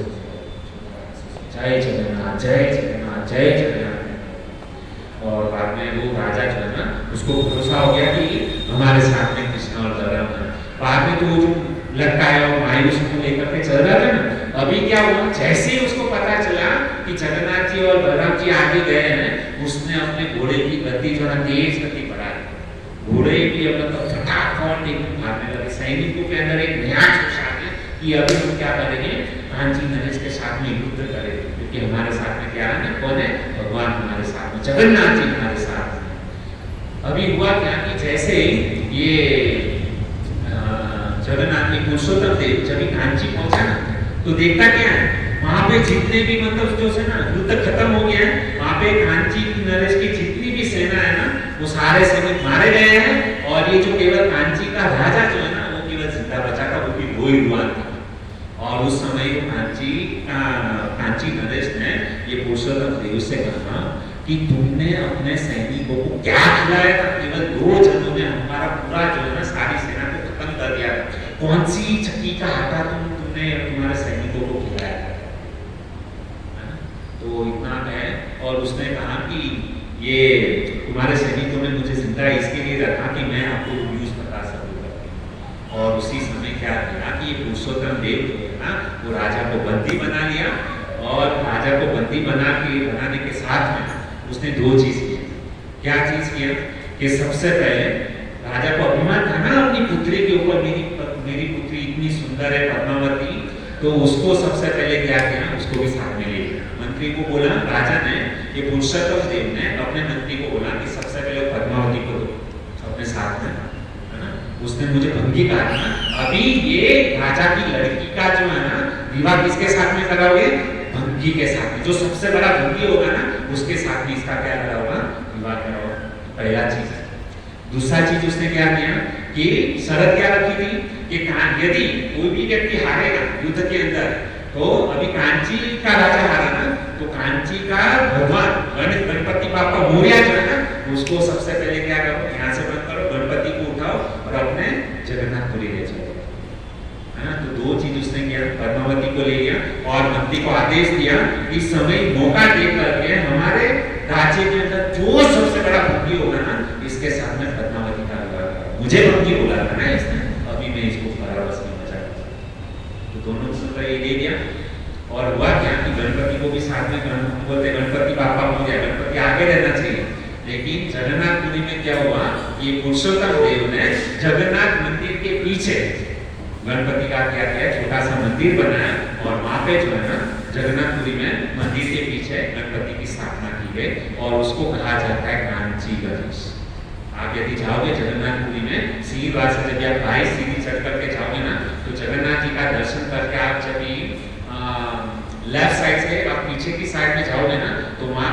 जय जगन्नाथ जय जगन्नाथ जय जगन्नाथ। और बाद में वो राजा जो है ना उसको भरोसा हो गया कि हमारे साथ में कृष्ण और बलराम है। बाद में तो जो लटकाया और मायूस को लेकर के चल रहा था ना, अभी क्या हुआ जैसे ही उसको पता चला कि जगन्नाथ जी और बलराम जी आगे गए हैं, उसने अपने घोड़े की गति जो है तेज गति बढ़ाई। घोड़े भी अपना फटाफट एकदम भागने लगे। सैनिकों के अंदर एक नया जोश आ गया कि अभी हम क्या करेंगे कांची नरेश के साथ में युद्ध करेंगे, क्योंकि हमारे साथ में क्या है कौन है भगवान हमारे साथ में जगन्नाथ जी हमारे साथ में। अभी हुआ क्या कि जैसे ये जगन्नाथ जी पुरुषोत्तम देव जब कांची पहुंचा ना तो देखता क्या है वहां पे जितने भी मतलब जो है ना युद्ध खत्म हो गया है, वहां पे कांची नरेश की जितनी भी सेना है ना वो सारे सैनिक मारे गए हैं। और ये जो केवल कांची का राजा जो है ना वो केवल जिंदा बचा था, वो भी दो ही हुआ था। और उस समय कांची नरेश ने ये पुरुषोत्तम देव से कहा कि तुमने अपने सैनिकों को क्या खिलाया था? केवल 2 जनों ने हमारा पूरा जो है ना सारी सेना को खत्म कर दिया। कौन सी चक्की का आटा तुमने तुम्हारे सैनिकों को खिलाया था? तो इतना है। और उसने कहा कि ये तुम्हारे सैनिकों ने मुझे जिंदा इसके लिए रखा कि मैं आपको न्यूज बता सकूंगा। और उसी समय क्या किया कि ये पुरुषोत्तम देव जो है ना वो राजा को बंदी बना लिया। और राजा को बंदी बनाने के साथ में उसने 2 चीज की। क्या चीज किया कि सबसे पहले राजा को अभिमान था ना अपनी पुत्री के ऊपर, मेरी पुत्री इतनी सुंदर है पद्मावती, तो उसको सबसे पहले क्या किया उसको भी साथ में ले लिया। मंत्री को बोला, राजा ने ये पुरुषोत्तम देव ने अपने मंत्री को बोला कि सबसे पहले पद्मावती को दो अपने साथ में, है ना। उसने मुझे भंगी कहा था, अभी ये राजा की लड़की का जो है ना विवाह किसके साथ में कराओगे? भंगी के साथ में। जो सबसे बड़ा भंगी होगा ना उसके साथ में इसका क्या करा होगा? विवाह करा होगा। पहला चीज। दूसरा चीज उसने क्या किया कि शर्त क्या रखी थी कि यदि कोई भी व्यक्ति हारेगा युद्ध के अंदर, तो अभी कांची का राजा हारा ना, तो कांची का भगवान गणपति बापा मोरिया जो है ना उसको सबसे पहले क्या करो यहाँ से बंद करो, गणपति को उठाओ और अपने जगन्नाथपुरी ले जाओ, है ना। तो 2 चीज उसने किया, पद्मावती को ले लिया और मंत्री को आदेश दिया इस समय मौका दे करके हमारे राज्य के अंदर जो सबसे बड़ा भंगी होगा ना इसके साथ में पद्मावती का विवाह करो। मुझे भंगी बोला था ना इसने, अभी मैं इसको बराबर से मजा। तो दोनों को ये दे दिया। और हुआ क्या कि गणपति को भी साथ में बोलते गणपति बापा हो गया, गणपति आगे रहना चाहिए। लेकिन जगन्नाथपुरी में क्या हुआ कि पुरुषोत्तम देव ने जगन्नाथ मंदिर के पीछे गणपति का क्या किया छोटा सा मंदिर बनाया और वहां पे जो है ना जगन्नाथपुरी में मंदिर के पीछे गणपति की स्थापना की गई और उसको कहा जाता है कांची गणेश। आप यदि जाओगे जगन्नाथपुरी में सीढ़ीवार से जब आप 22 सीढ़ी चढ़ करके जाओगे ना तो जगन्नाथ जी का दर्शन करके आप जब लेफ्ट साइड से आप पीछे की साइड में जाओगे ना तो वहां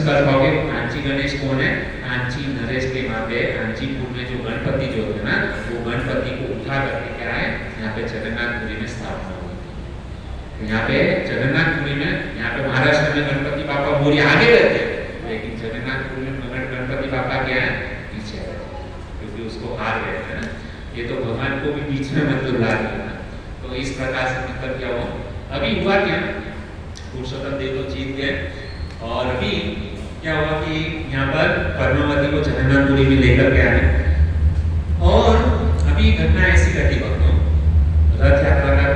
कर पाओगे कांची गणेश कौन है? कांची नरेश के वहाँ पे कांचीपुर में जो गणपति जो होते हैं ना, वो गणपति को उठा करके क्या है यहाँ पे जगन्नाथपुरी में स्थापना हुई। तो यहाँ पे जगन्नाथपुरी में, यहाँ पे महाराष्ट्र में गणपति बापा मोरी आगे रहते हैं, लेकिन जगन्नाथपुरी में गणपति बापा क्या है पीछे रहते हैं, क्योंकि उसको हार गए थे ना। ये तो भगवान को भी बीच में मतलब ला दिया ना। तो इस प्रकार से मतलब क्या हुआ, अभी हुआ क्या, पुरुषोत्तम देव तो जीत गए और अभी क्या हुआ कि यहाँ पर पद्मावती को जगन्नाथपुरी में लेकर के आए और अभी घटना ऐसी घटी भक्तों, रथ यात्रा का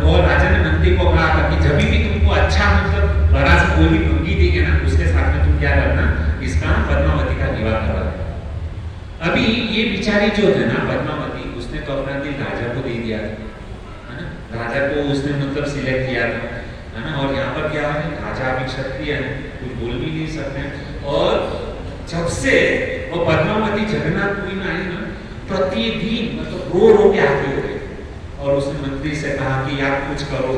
और राजा ने मंत्री को कहा था कि जब भी तुमको अच्छा मतलब बड़ा सा कोई भी भंगी देंगे ना, उसके साथ में तुम क्या करना, इसका पद्मावती का विवाह करवा। अभी ये बिचारी जो थे ना पद्मावती, उसने तो अपना दिल राजा को दे दिया था, है ना, राजा को उसने मतलब सिलेक्ट किया था, है ना। और यहाँ पर क्या है, राजा अभी क्षत्रिय है, कुछ बोल भी नहीं सकते। और जब से वो पद्मावती जगन्नाथपुरी में आई ना, प्रतिदिन मतलब रो रो के आती हो गई और उसने मंत्री से कहा कि आप कुछ करो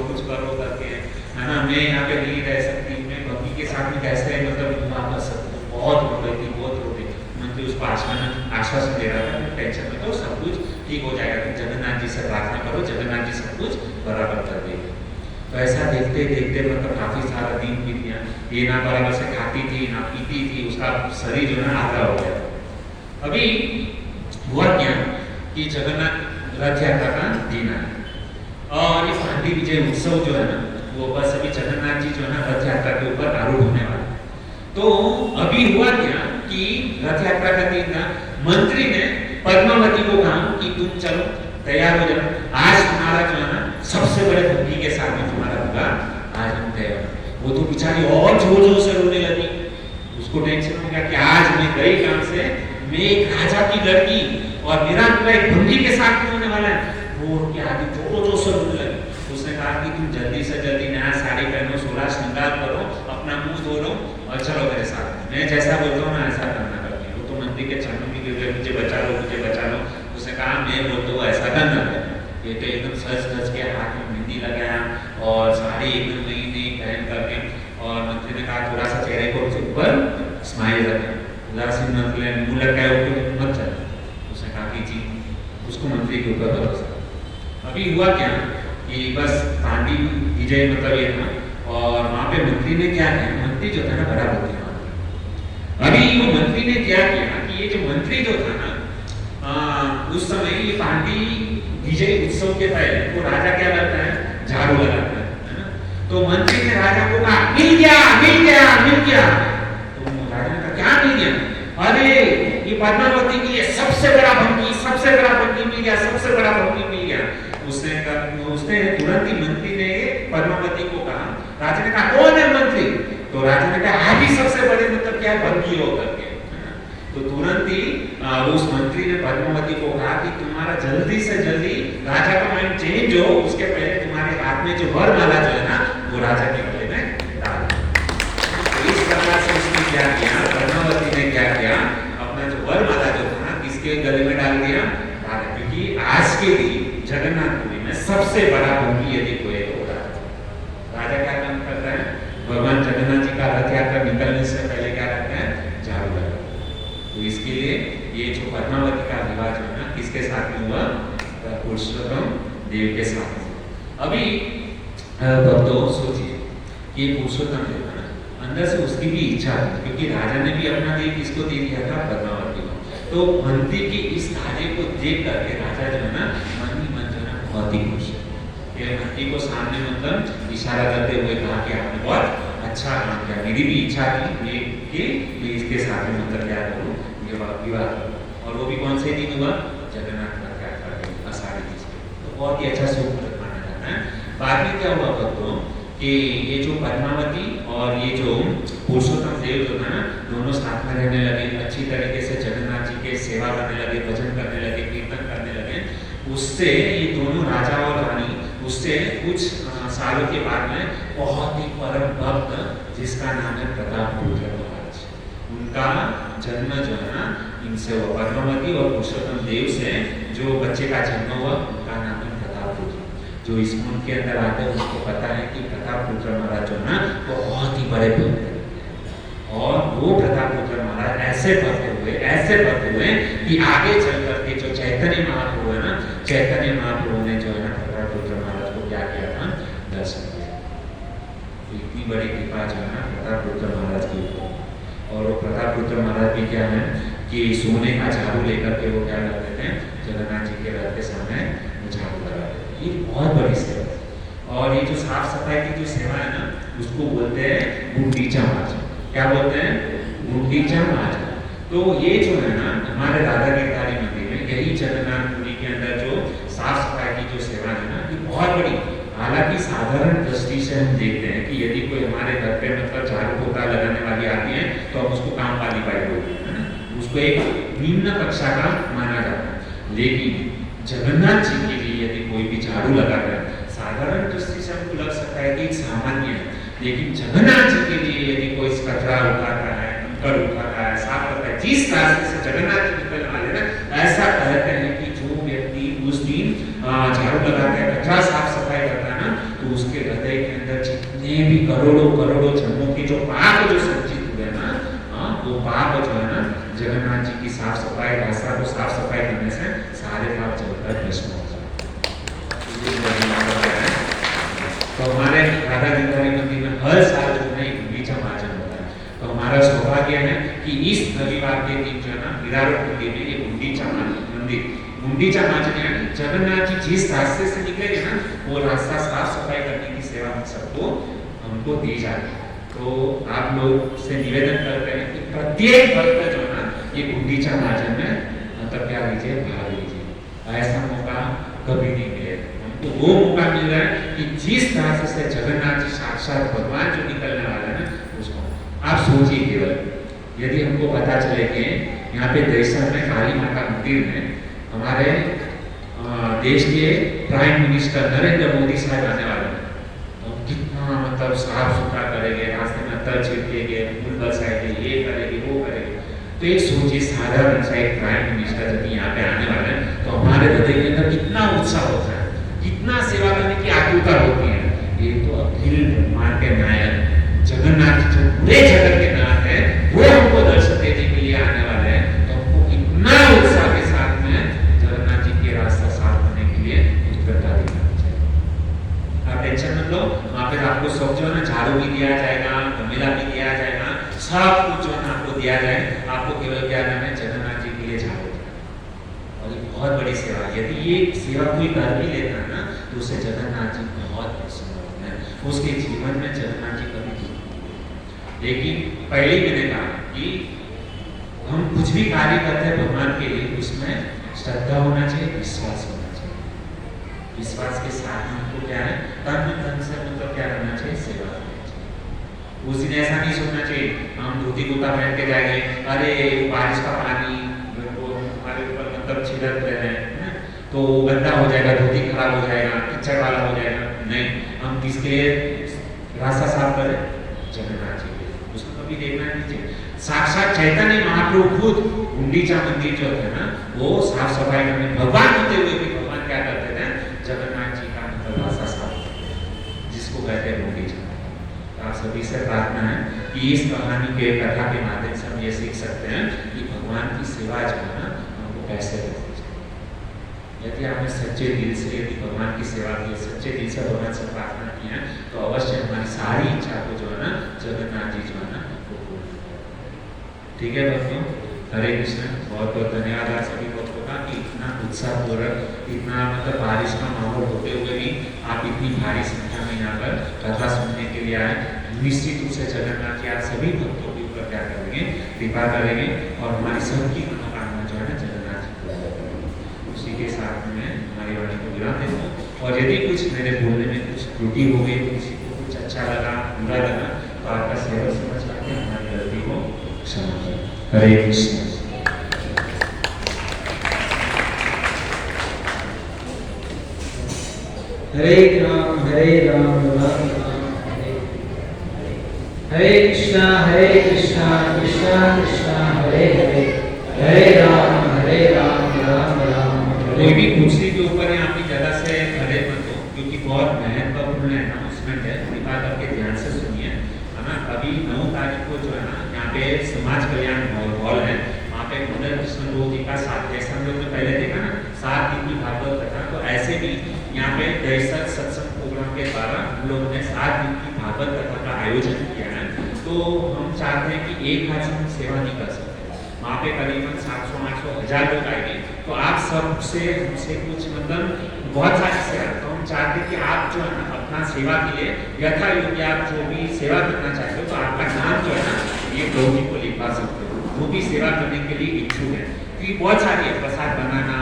करके, है ना, मैं यहाँ पे नहीं रह सकती, मैं भक्ति के साथ में कैसे मतलब विवाह कर सकती हूँ। बहुत रो रही थी, बहुत रो रही थी। मंत्री उसको आश्वासन दे रहा था, टेंशन में तो सब कुछ ठीक हो जाएगा, तुम जगन्नाथ जी से प्रार्थना करो, जगन्नाथ जी सब कुछ बराबर कर देंगे। तो ऐसा देखते देखते मतलब काफी सारा दिन बीत गया। ये ना बराबर से खाती थी ना पीती थी, उसका शरीर जो है आधा हो गया। अभी हुआ क्या कि जगन्नाथ रथ यात्रा का दिन आया और ये पांडी विजय उत्सव जो है ना, वो बस अभी जगन्नाथ जी जो है ना रथ यात्रा के ऊपर आरूढ़ होने वाले। तो अभी हुआ क्या कि रथ यात्रा का दिन था, मंत्री ने पद्मावती को कहा कि तुम चलो तैयार हो जाओ, आज तुम्हारा जो है ना सबसे बड़े भक्ति के साथ में तुम्हारा विवाह आज हम तय। वो तो बेचारी और जोर जोर से रोने लगी, उसको टेंशन हो गया कि आज मैं गई काम से, मैं एक राजा की लड़की और मेरा विवाह एक भंगी के साथ होने वाला है। वो के आगे जोर जोर से रोने लगी। उसने कहा कि तुम जल्दी से जल्दी नया साड़ी पहनो, 16 श्रृंगार करो, अपना मुंह धो लो और चलो मेरे साथ, मैं जैसा बोलता हूँ ना ऐसा करना करती। वो तो मंत्री के चरणों में गिर गए, मुझे बचा लो मुझे बचा लो। उसने कहा मैं बोलता हूँ ऐसा करना है। ये तो एकदम सज धज के हाथ में मेहंदी लगाया और साड़ी एकदम नई नई पहन करके, और मंत्री ने कहा थोड़ा सा चेहरे को ऊपर स्माइल रखें, उदासीन मत ले, मुंह लगाए ऊपर मत चले। उसने कहा कि जी, उसको मंत्री के ऊपर भरोसा। अभी हुआ क्या कि बस पांडी विजय मतलब ये था, और वहाँ पे मंत्री ने क्या किया, मंत्री जो था ना बड़ा बुद्धिमान। अभी वो मंत्री ने क्या किया कि ये जो मंत्री जो था ना, उस समय ये पांडी विजय उत्सव के पहले वो राजा क्या करता है, झाड़ू लगाता है ना। तो मंत्री ने राजा को कहा मिल गया मिल गया मिल गया। तो राजा ने कहा क्या मिल गया? अरे ये पद्मावती की ये सबसे बड़ा भंगी मिल गया, सबसे बड़ा भंगी मिल गया। उसने तुरंत ही मंत्री ने पद्मावती को कहा, राजा ने कहा कौन है मंत्री? तो राजा ने कहा आप ही सबसे बड़े मतलब क्या भंगी हो करके। तो तुरंत ही उस मंत्री ने पद्मावती को कहा कि तुम्हारा जल्दी से जल्दी राजा का माइंड चेंज हो, उसके पहले तुम्हारे हाथ में जो वरमाला जो है ना वो राजा के गले में डाल। तो इस प्रकार से उसने क्या किया, पद्मावती ने क्या किया, अपना जो वरमाला जो था किसके गले में डाल दिया, राजा। क्योंकि आज के दिन जगन्नाथपुरी में सबसे बड़ा भंगी यदि कोई तो राजा क्या काम करता है, भगवान जगन्नाथ जी का रथ यात्रा निकलने से पहले क्या करता है, झाड़ू लगाता है। तो इसके लिए ये जो पद्मावती का विवाह जो है ना किसके साथ में हुआ, पुरुषोत्तम देव के साथ में। अभी भक्तों सोचिए कि पुरुषोत्तम देव है ना, अंदर से उसकी भी इच्छा थी, क्योंकि राजा ने भी अपना देव किसको दे दिया था, पद्मावती को। तो मंत्री की इस कार्य को देख करके राजा जो है ना मन ही मन जो है बहुत ही खुश है। मंत्री को सामने मतलब इशारा करते हुए कहा कि आपने बहुत अच्छा काम किया, मेरी भी इच्छा थी कि इसके साथ में मतलब क्या करूँ, विवाह करूँ। और वो भी कौन से दिन हुआ, जगन्नाथ रथ यात्रा के आषाढ़ी बीज पे। तो बहुत ही अच्छा शुभ माना जाता है। बाद में क्या हुआ भक्तों कि ये जो पद्मावती और ये जो पुरुषोत्तम देव जो था ना, दोनों साथ में रहने लगे, अच्छी तरीके से जगन्नाथ जी के सेवा करने लगे, भजन करने लगे, कीर्तन करने लगे। उससे ये दोनों राजा और रानी उससे कुछ सालों के बाद में बहुत ही परम भक्त जिसका नाम है प्रतापरुद्र महाराज, उनका जन्म जो है ना इनसे हुआ। पद्मावती और पुरुषोत्तम देव से जो बच्चे का जन्म हुआ उनका नाम है प्रतापरुद्र। जो इस मुल्क के अंदर आते हैं उसको पता है कि प्रतापरुद्र महाराज जो है ना बहुत ही बड़े भक्त हैं। और वो प्रतापरुद्र महाराज ऐसे भक्त हुए कि आगे चल करके जो चैतन्य महाप्रभु है ना, चैतन्य महाप्रभु ने जो है ना प्रतापरुद्र महाराज को क्या किया था, दर्शन दिया। इतनी बड़ी कृपा जो है ना प्रतापरुद्र महाराज की ऊपर। और वो प्रतापरुद्र महाराज भी क्या है कि सोने का झाड़ू लेकर के वो क्या करते थे, जगन्नाथ जी के रथ के सामने झाड़ू लगाते थे। ये बहुत बड़ी सेवा है। और ये जो साफ सफाई की जो सेवा है ना, उसको बोलते हैं गुंडीचा मार्जन। क्या बोलते हैं? गुंडीचा मार्जन। तो ये जो है ना हमारे राधा गिरधारी मंदिर में, यही जगन्नाथपुरी के अंदर जो साफ सफाई की जो सेवा है ना, ये बहुत बड़ी। हालांकि साधारण दृष्टि से हम देखते हैं कि यदि कोई हमारे घर पे मतलब झाड़ू पोछा लगाने वाली आती है तो हम उसको काम वाली बाई बोलते हैं ना, उसको एक निम्न कक्षा का माना जाता है। लेकिन जगन्नाथ जी के लिए यदि कोई भी झाड़ू लगाता है, साधारण दृष्टि से हमको लग सकता है कि एक सामान्य है, लेकिन जगन्नाथ जी के लिए यदि कोई कचरा उठाता है, कंकड़ उठाता है, साफ करता है, जिस रास्ते से जगन्नाथ जी निकल वाले ना, ऐसा कहते हैं कि जो व्यक्ति उस दिन झाड़ू लगाता है, कचरा साफ सफाई करता है ना, तो उसके हृदय के अंदर जितने भी करोड़ों जन्मों के जो पाप जो संचित हुए ना, वो पाप जो है ना जगन्नाथ जी की साफ सफाई, रास्ता को साफ सफाई करने से सारे पाप जलकर भस्म हो जाते हैं। तो हमारे राधा गिरधारी मंदिर में हर साल जो है गुंडीचा मार्जन होता है। तो हमारा सौभाग्य है कि इस रविवार के दिन जो है ना विराट मंदिर में ये गुंडीचा मंदिर, गुंडीचा मार्जन यानी जगन्नाथ जी जिस रास्ते से निकलेंगे ना, वो रास्ता साफ सफाई करने की सेवा हम सबको हमको दी जाती है। तो आप लोग से निवेदन करते हैं कि प्रत्येक भक्त जो है ना ये गुंडीचा मार्जन में मतलब क्या लीजिए, भाग लीजिए। ऐसा मौका कभी नहीं मिलेगा हमको। वो मौका मिल रहा है कि जिस रास्ते से जगन्नाथ जी साक्षात भगवान जो निकलने वाला है उसको आप सोचिए। केवल यदि हमको पता चले कि यहाँ पे देशर में काली माता मंदिर में हमारे देश के प्राइम मिनिस्टर नरेंद्र मोदी साहब आने वाले हैं, तो कितना मतलब साफ सुथरा करेंगे, रास्ते में तर छिड़केंगे, फूल बरसाएंगे, ये करेंगे वो करेंगे। तो एक सोचिए साधारण सा एक प्राइम मिनिस्टर जब यहाँ पे आने वाले हैं तो हमारे हृदय के अंदर कितना उत्साह होता है, कितना सेवा करने की आतुरता होती है। ये तो अखिल ब्रह्मांड के नायक जगन्नाथ जो पूरे जगत के नाथ है, वो हमको दर्शन देने के लिए आने वाले हैं। तो हमको कितना उत्साह के साथ में जगन्नाथ जी के रास्ता साफ करने के लिए उत्कंठा दिखाना चाहिए। आप टेंशन मत लो, वहाँ पे आपको सब जो है ना झाड़ू भी दिया जाएगा, गमेला भी दिया जाएगा, सब कुछ जो है ना आपको दिया जाए। आपको केवल क्या करना है, जगन्नाथ जी के लिए झाड़ू। और ये बहुत बड़ी सेवा है। यदि ये सेवा कोई कर भी लेता है ना तो उसे जगन्नाथ जी बहुत प्रसन्न होते हैं, उसके जीवन में जगन्नाथ जी कभी। लेकिन पहले ही मैंने कहा कि हम कुछ भी कार्य करते हैं भगवान के लिए, उसमें श्रद्धा होना चाहिए, विश्वास होना चाहिए। विश्वास के साथ हमको क्या है, तन मन से मतलब क्या करना चाहिए, सेवा करना चाहिए। उस दिन ऐसा नहीं सोचना चाहिए हम धोती कुर्ता पहन के जाएंगे, अरे बारिश का पानी हमारे ऊपर मतलब छिड़क रहे हैं तो गंदा हो जाएगा, धोती खराब हो जाएगा, कीचड़ वाला हो जाएगा। नहीं, हम किसके लिए रास्ता साफ करें, जगन्नाथ जी। उसको कभी देखना नहीं चाहिए। साक्षात चैतन्य महाप्रभु खुद गुंडीचा मंदिर जो है ना, वो साफ सफाई करने भगवान होते हुए भी भगवान क्या करते थे, जगन्नाथ जी का मतलब रास्ता साफ, जिसको कहते हैं गुंडीचा। आप सभी से प्रार्थना है कि इस कहानी के कथा के माध्यम से हम ये सीख सकते हैं कि भगवान की सेवा जो है ना हमको कैसे करनी चाहिए। यदि आपने सच्चे दिल से यदि भगवान की सेवा की, सच्चे दिल से भगवान से प्रार्थना की है, तो अवश्य हमारी सारी इच्छा को जो है ना जगन्नाथ जी जो है ना वो पूर्ण करेंगे। ठीक है दोस्तों, हरे कृष्ण। बहुत बहुत धन्यवाद आप सभी भक्तों का कि इतना उत्साहपूर्वक, इतना मतलब बारिश का माहौल होते हुए भी आप इतनी भारी संख्या में यहाँ पर कथा सुनने के लिए आए। निश्चित रूप से जगन्नाथ जी आप सभी भक्तों के ऊपर क्या करेंगे, कृपा करेंगे और हमारी सबकी मनोकामना जो है ना जगन्नाथ जी पूरा करेंगे। उसी के साथ में हमारी वाणी को विराम देता हूँ। और यदि कुछ मेरे बोलने में कुछ त्रुटि हो गई, किसी को कुछ अच्छा लगा, बुरा लगा, तो आपका सेवा समझ करके हमारी गलती को क्षमा करें। हरे कृष्ण। हरे राम राम राम हरे हरे कृष्णा कृष्णा कृष्णा हरे हरे, हरे राम राम राम। कोई भी कुर्सी के ऊपर यहाँ की जगह से खड़े मत हो, क्योंकि बहुत महत्वपूर्ण अनाउंसमेंट है। कृपा करके ध्यान से सुनिए, है ना। अभी 9 तारीख को जो है ना यहाँ दहिसर सत्संग प्रोग्राम के द्वारा हम लोगों ने 7 दिन की भागवत कथा का आयोजन किया है। तो हम चाहते हैं कि एक हाथ से हम सेवा नहीं कर सकते, वहाँ पे करीबन 700-800 हज़ार लोग आएंगे, तो आप सबसे हमसे कुछ मतलब बहुत सारी सेवा, तो हम चाहते हैं कि आप जो है ना अपना सेवा के लिए यथा योग्य आप जो भी सेवा करना चाहते हो तो आपका नाम जो है ना ये डोगी को लिखवा सकते हो, वो भी सेवा करने के लिए इच्छुक है। क्योंकि बहुत सारी है, प्रसाद बनाना,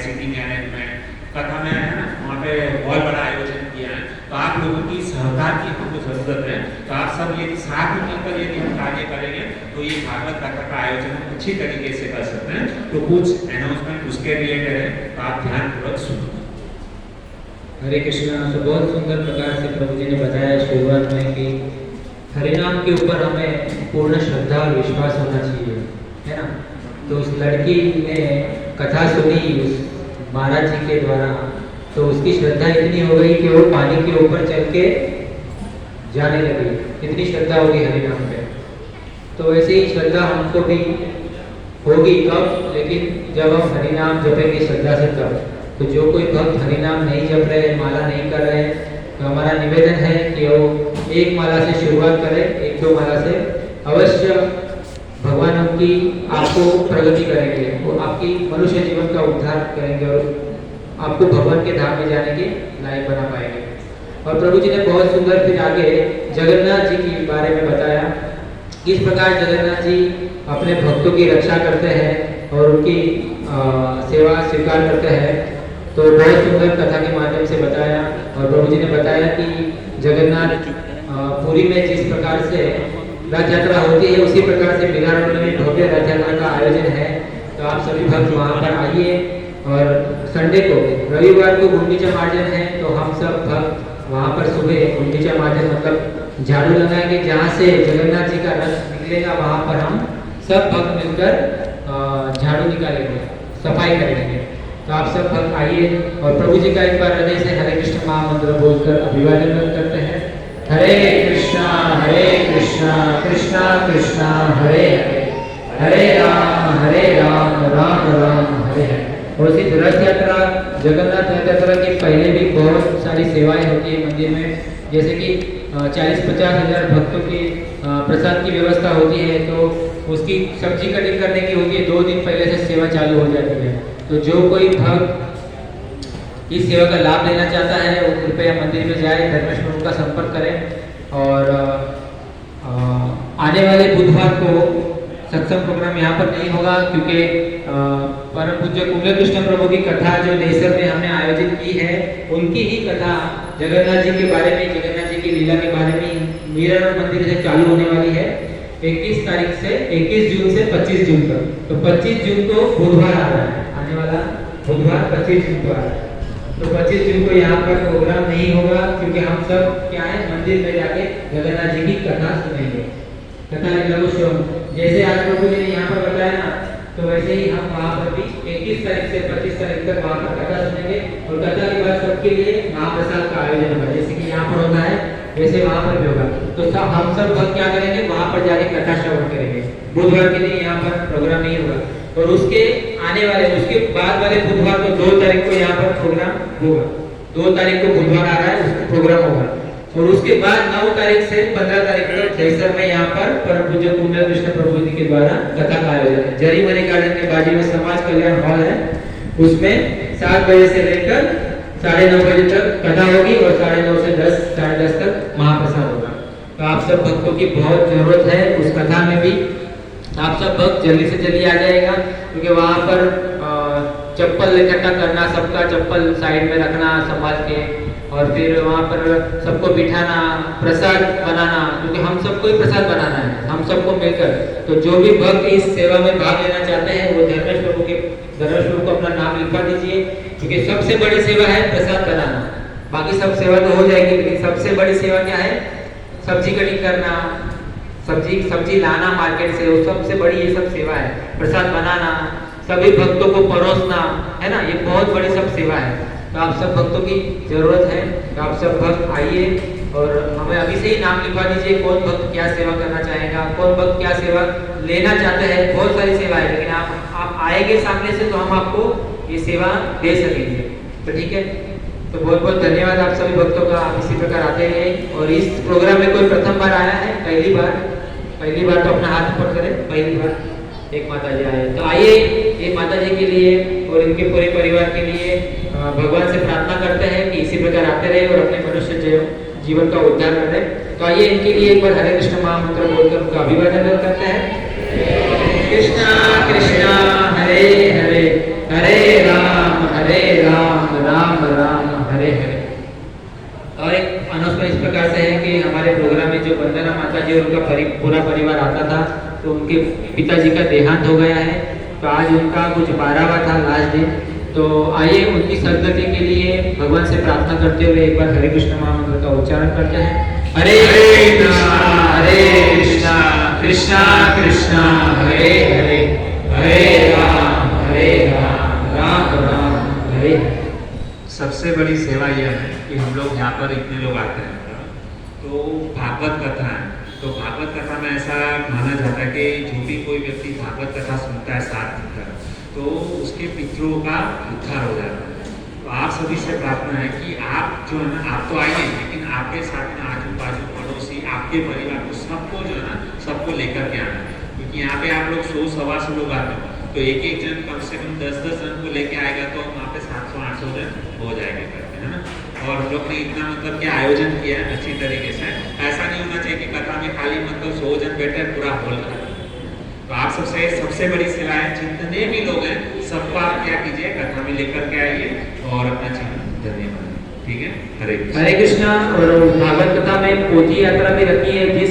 सीटिंग अरेंजमेंट, कथा में है ना वहाँ पे बहुत बड़ा आयोजन किया है, तो आप लोगों की सहकार की हमको जरूरत है। तो आप सब यदि साथ में मिलकर यदि हम कार्य करेंगे तो ये भागवत कथा का आयोजन हम अच्छी तरीके से कर सकते हैं। तो कुछ अनाउंसमेंट उसके रिलेटेड है, तो आप ध्यानपूर्वक सुनो। हरे कृष्णा। तो बहुत सुंदर प्रकार से प्रभु जी ने बताया शुरुआत में कि हरिनाम के ऊपर हमें पूर्ण श्रद्धा और विश्वास होना चाहिए, है ना। तो उस लड़की ने कथा सुनी उस महाराज जी के द्वारा, तो उसकी श्रद्धा इतनी हो गई कि वो पानी के ऊपर चल के जाने लगी, इतनी श्रद्धा होगी हरिनाम पे। तो वैसे ही श्रद्धा हमको भी होगी कब, लेकिन जब हम हरिनाम जपेंगे श्रद्धा से तब। तो जो कोई भक्त हरिनाम नहीं जप रहे, माला नहीं कर रहे, तो हमारा निवेदन है कि वो एक माला से शुरुआत करें, 1-2 माला से अवश्य भगवान आपकी आपको प्रगति करेंगे, वो आपकी मनुष्य जीवन का उद्धार करेंगे और आपको भगवान के धाम में जाने के लायक बना पाएंगे। और प्रभु जी ने बहुत सुंदर फिर आगे जगन्नाथ जी के बारे में बताया, किस प्रकार जगन्नाथ जी अपने भक्तों की रक्षा करते हैं और उनकी सेवा स्वीकार करते हैं। तो बहुत सुंदर कथा के माध्यम से बताया। और प्रभु जी ने बताया कि जगन्नाथ पुरी में जिस प्रकार से रथ यात्रा होती है उसी प्रकार से बिहार में भव्य रथ यात्रा का आयोजन है। तो आप सभी भक्त वहाँ पर आइए। और संडे को, रविवार को गुंडीचा मार्जन है, तो हम सब भक्त वहाँ पर सुबह गुंडीचा मार्जन मतलब झाड़ू लगाएंगे, जहाँ से जगन्नाथ जी का रथ निकलेगा वहाँ पर हम सब भक्त मिलकर झाड़ू निकालेंगे, सफाई करेंगे। तो आप सब भक्त आइए और प्रभु जी का एक बार हृदय से हरे कृष्ण महामंत्र बोलकर अभिवादन करते हैं। हरे कृष्णा कृष्णा कृष्णा हरे हरे, हरे राम राम राम हरे हरे। और इस रथ यात्रा, जगन्नाथ रथ यात्रा के पहले भी बहुत सारी सेवाएं होती है मंदिर में, जैसे कि 40-50 हज़ार भक्तों की प्रसाद की व्यवस्था होती है। तो उसकी सब्जी कटिंग करने की होती है, 2 दिन पहले से सेवा चालू हो जाती है। तो जो कोई भक्त इस सेवा का लाभ लेना चाहता है वो कृपया मंदिर में जाए, धर्मेश प्रभु का संपर्क करें। और आने वाले बुधवार को सत्संग प्रोग्राम यहाँ पर नहीं होगा, क्योंकि परम पूज्य कुंवर कृष्ण प्रभु की कथा जो देसर में हमने आयोजित की है, उनकी ही कथा जगन्नाथ जी के बारे में, जगन्नाथ जी की लीला के बारे में मीरा मंदिर से चालू होने वाली है 21 तारीख से, 21 जून से 25 जून तक। तो 25 जून को बुधवार आ रहा है, आने वाला बुधवार 25 जून को आ रहा है। तो 25 जून को यहाँ पर प्रोग्राम नहीं होगा, क्योंकि हम सब क्या है मंदिर में जाके जगन्नाथ जी की कथा सुनेंगे, कथा जैसे आज प्रभु जी ने यहाँ पर बताया ना, तो वैसे ही हम वहाँ पर भी 21 तारीख से 25 तारीख तक वहाँ पर कथा सुनेंगे। और कथा के बाद सबके लिए महाप्रसाद का आयोजन होगा, जैसे कि यहाँ पर होता है वैसे वहाँ पर भी होगा। तो सब हम सब भक्त क्या करेंगे, वहाँ पर जाके कथा श्रवण करेंगे। बुधवार के दिन यहाँ पर प्रोग्राम नहीं होगा, और उसके आने वाले, उसके बाद वाले बुधवार को 2 तारीख को यहाँ पर प्रोग्राम होगा। 2 तारीख को बुधवार आ रहा है, उसका प्रोग्राम होगा। और उसके बाद 9 तारीख से 15 तारीख तक जयसर में यहाँ पर परम पूज्य कुंवर कृष्ण प्रभु जी के द्वारा कथा का आयोजन है। जरी मनी गार्डन के बाजू में समाज कल्याण हॉल है, उसमें 7 बजे से लेकर 9:30 बजे तक कथा होगी और 9:30 से 10, 10:30 तक महाप्रसाद होगा। तो आप सब भक्तों की बहुत जरूरत है उस कथा में भी। आप सब भक्त जल्दी से जल्दी आ जाएगा, क्योंकि वहाँ पर चप्पल इकट्ठा करना, सबका चप्पल साइड में रखना संभाल के, और फिर वहाँ पर सबको बिठाना, प्रसाद बनाना, क्योंकि हम सबको ही प्रसाद बनाना है, हम सबको मिलकर। तो जो भी भक्त इस सेवा में भाग लेना चाहते हैं वो धर्मेश प्रभु को अपना नाम लिखवा दीजिए, क्योंकि सबसे बड़ी सेवा है प्रसाद बनाना। बाकी सब सेवा तो हो जाएगी, लेकिन सबसे बड़ी सेवा क्या है, सब्जी कटिंग करना, सब्जी लाना मार्केट से, वो सबसे बड़ी ये सब सेवा है। प्रसाद बनाना, सभी भक्तों को परोसना, है ना, ये बहुत बड़ी सब सेवा है। तो आप सब भक्तों की जरूरत है, तो आप सब भक्त आइए और हमें अभी से ही नाम लिखवा दीजिए, कौन भक्त क्या सेवा करना चाहेगा, कौन भक्त क्या सेवा लेना चाहते हैं। बहुत सारी सेवा है, लेकिन आप आएंगे सामने से तो हम आपको ये सेवा दे सकेंगे। तो ठीक है, तो बहुत बहुत धन्यवाद आप सभी भक्तों का। आप इसी प्रकार आते रहिए। और इस प्रोग्राम में कोई प्रथम बार आया है? पहली बार तो अपना हाथ ऊपर करें। पहली बार एक माता जी आए, तो आइए एक माता जी के लिए और इनके पूरे परिवार के लिए भगवान से प्रार्थना करते हैं कि इसी प्रकार आते रहे और अपने मनुष्य जीवन का उद्धार करें। तो आइए इनके लिए एक बार हरे कृष्ण महामंत्र बोलकर उनका अभिवादन करते हैं। कृष्णा कृष्णा हरे हरे, हरे राम राम राम हरे हरे। और एक अनाउंसमेंट इस प्रकार से है कि हमारे प्रोग्राम में जो वंदना माता जी और उनका पूरा परिवार आता था, तो उनके पिताजी का देहांत हो गया है। तो आज उनका कुछ 12वां था लास्ट डे। तो आइए उनकी सदगति के लिए भगवान से प्रार्थना करते हुए एक बार हरे कृष्ण महामंत्र का उच्चारण करते हैं। हरे कृष्णा कृष्णा कृष्णा हरे हरे, हरे राम राम राम हरे हरे। सबसे बड़ी सेवा यह है कि हम लोग यहाँ पर इतने लोग आते हैं, तो भागवत कथा है। तो भागवत कथा में ऐसा माना जाता है कि जो भी कोई व्यक्ति भागवत कथा सुनता है साथ मिलकर, तो उसके पितरों का उद्धार हो जाता है। तो आप सभी से प्रार्थना है कि आप जो है ना, आप तो आइए, लेकिन आपके साथ में आजू बाजू पड़ोसी, आपके परिवार को, सबको जो है ना, सबको लेकर के आना है। क्योंकि यहाँ पे आप लोग 100-125 लोग आते हो, तो एक जन कम से कम 10-10 जन को लेके आएगा, तो वहाँ पे 700-800 जन हो जाएंगे करके, है ना। और हम लोग ने इतना मतलब क्या आयोजन किया है अच्छी तरीके से। ऐसा नहीं होना चाहिए कि कथा में खाली मतलब 100 जन बैठे पूरा हॉल का। तो आप सबसे बड़ी सेवा है, जितने भी लोग हैं सबको आप क्या कीजिए, कथा में लेकर के आइए और अपना जीवन धन्यवाद। ठीक है, हरे कृष्ण। हरे कृष्णा। और भागवत कथा में पोथी यात्रा भी रखी है, जिस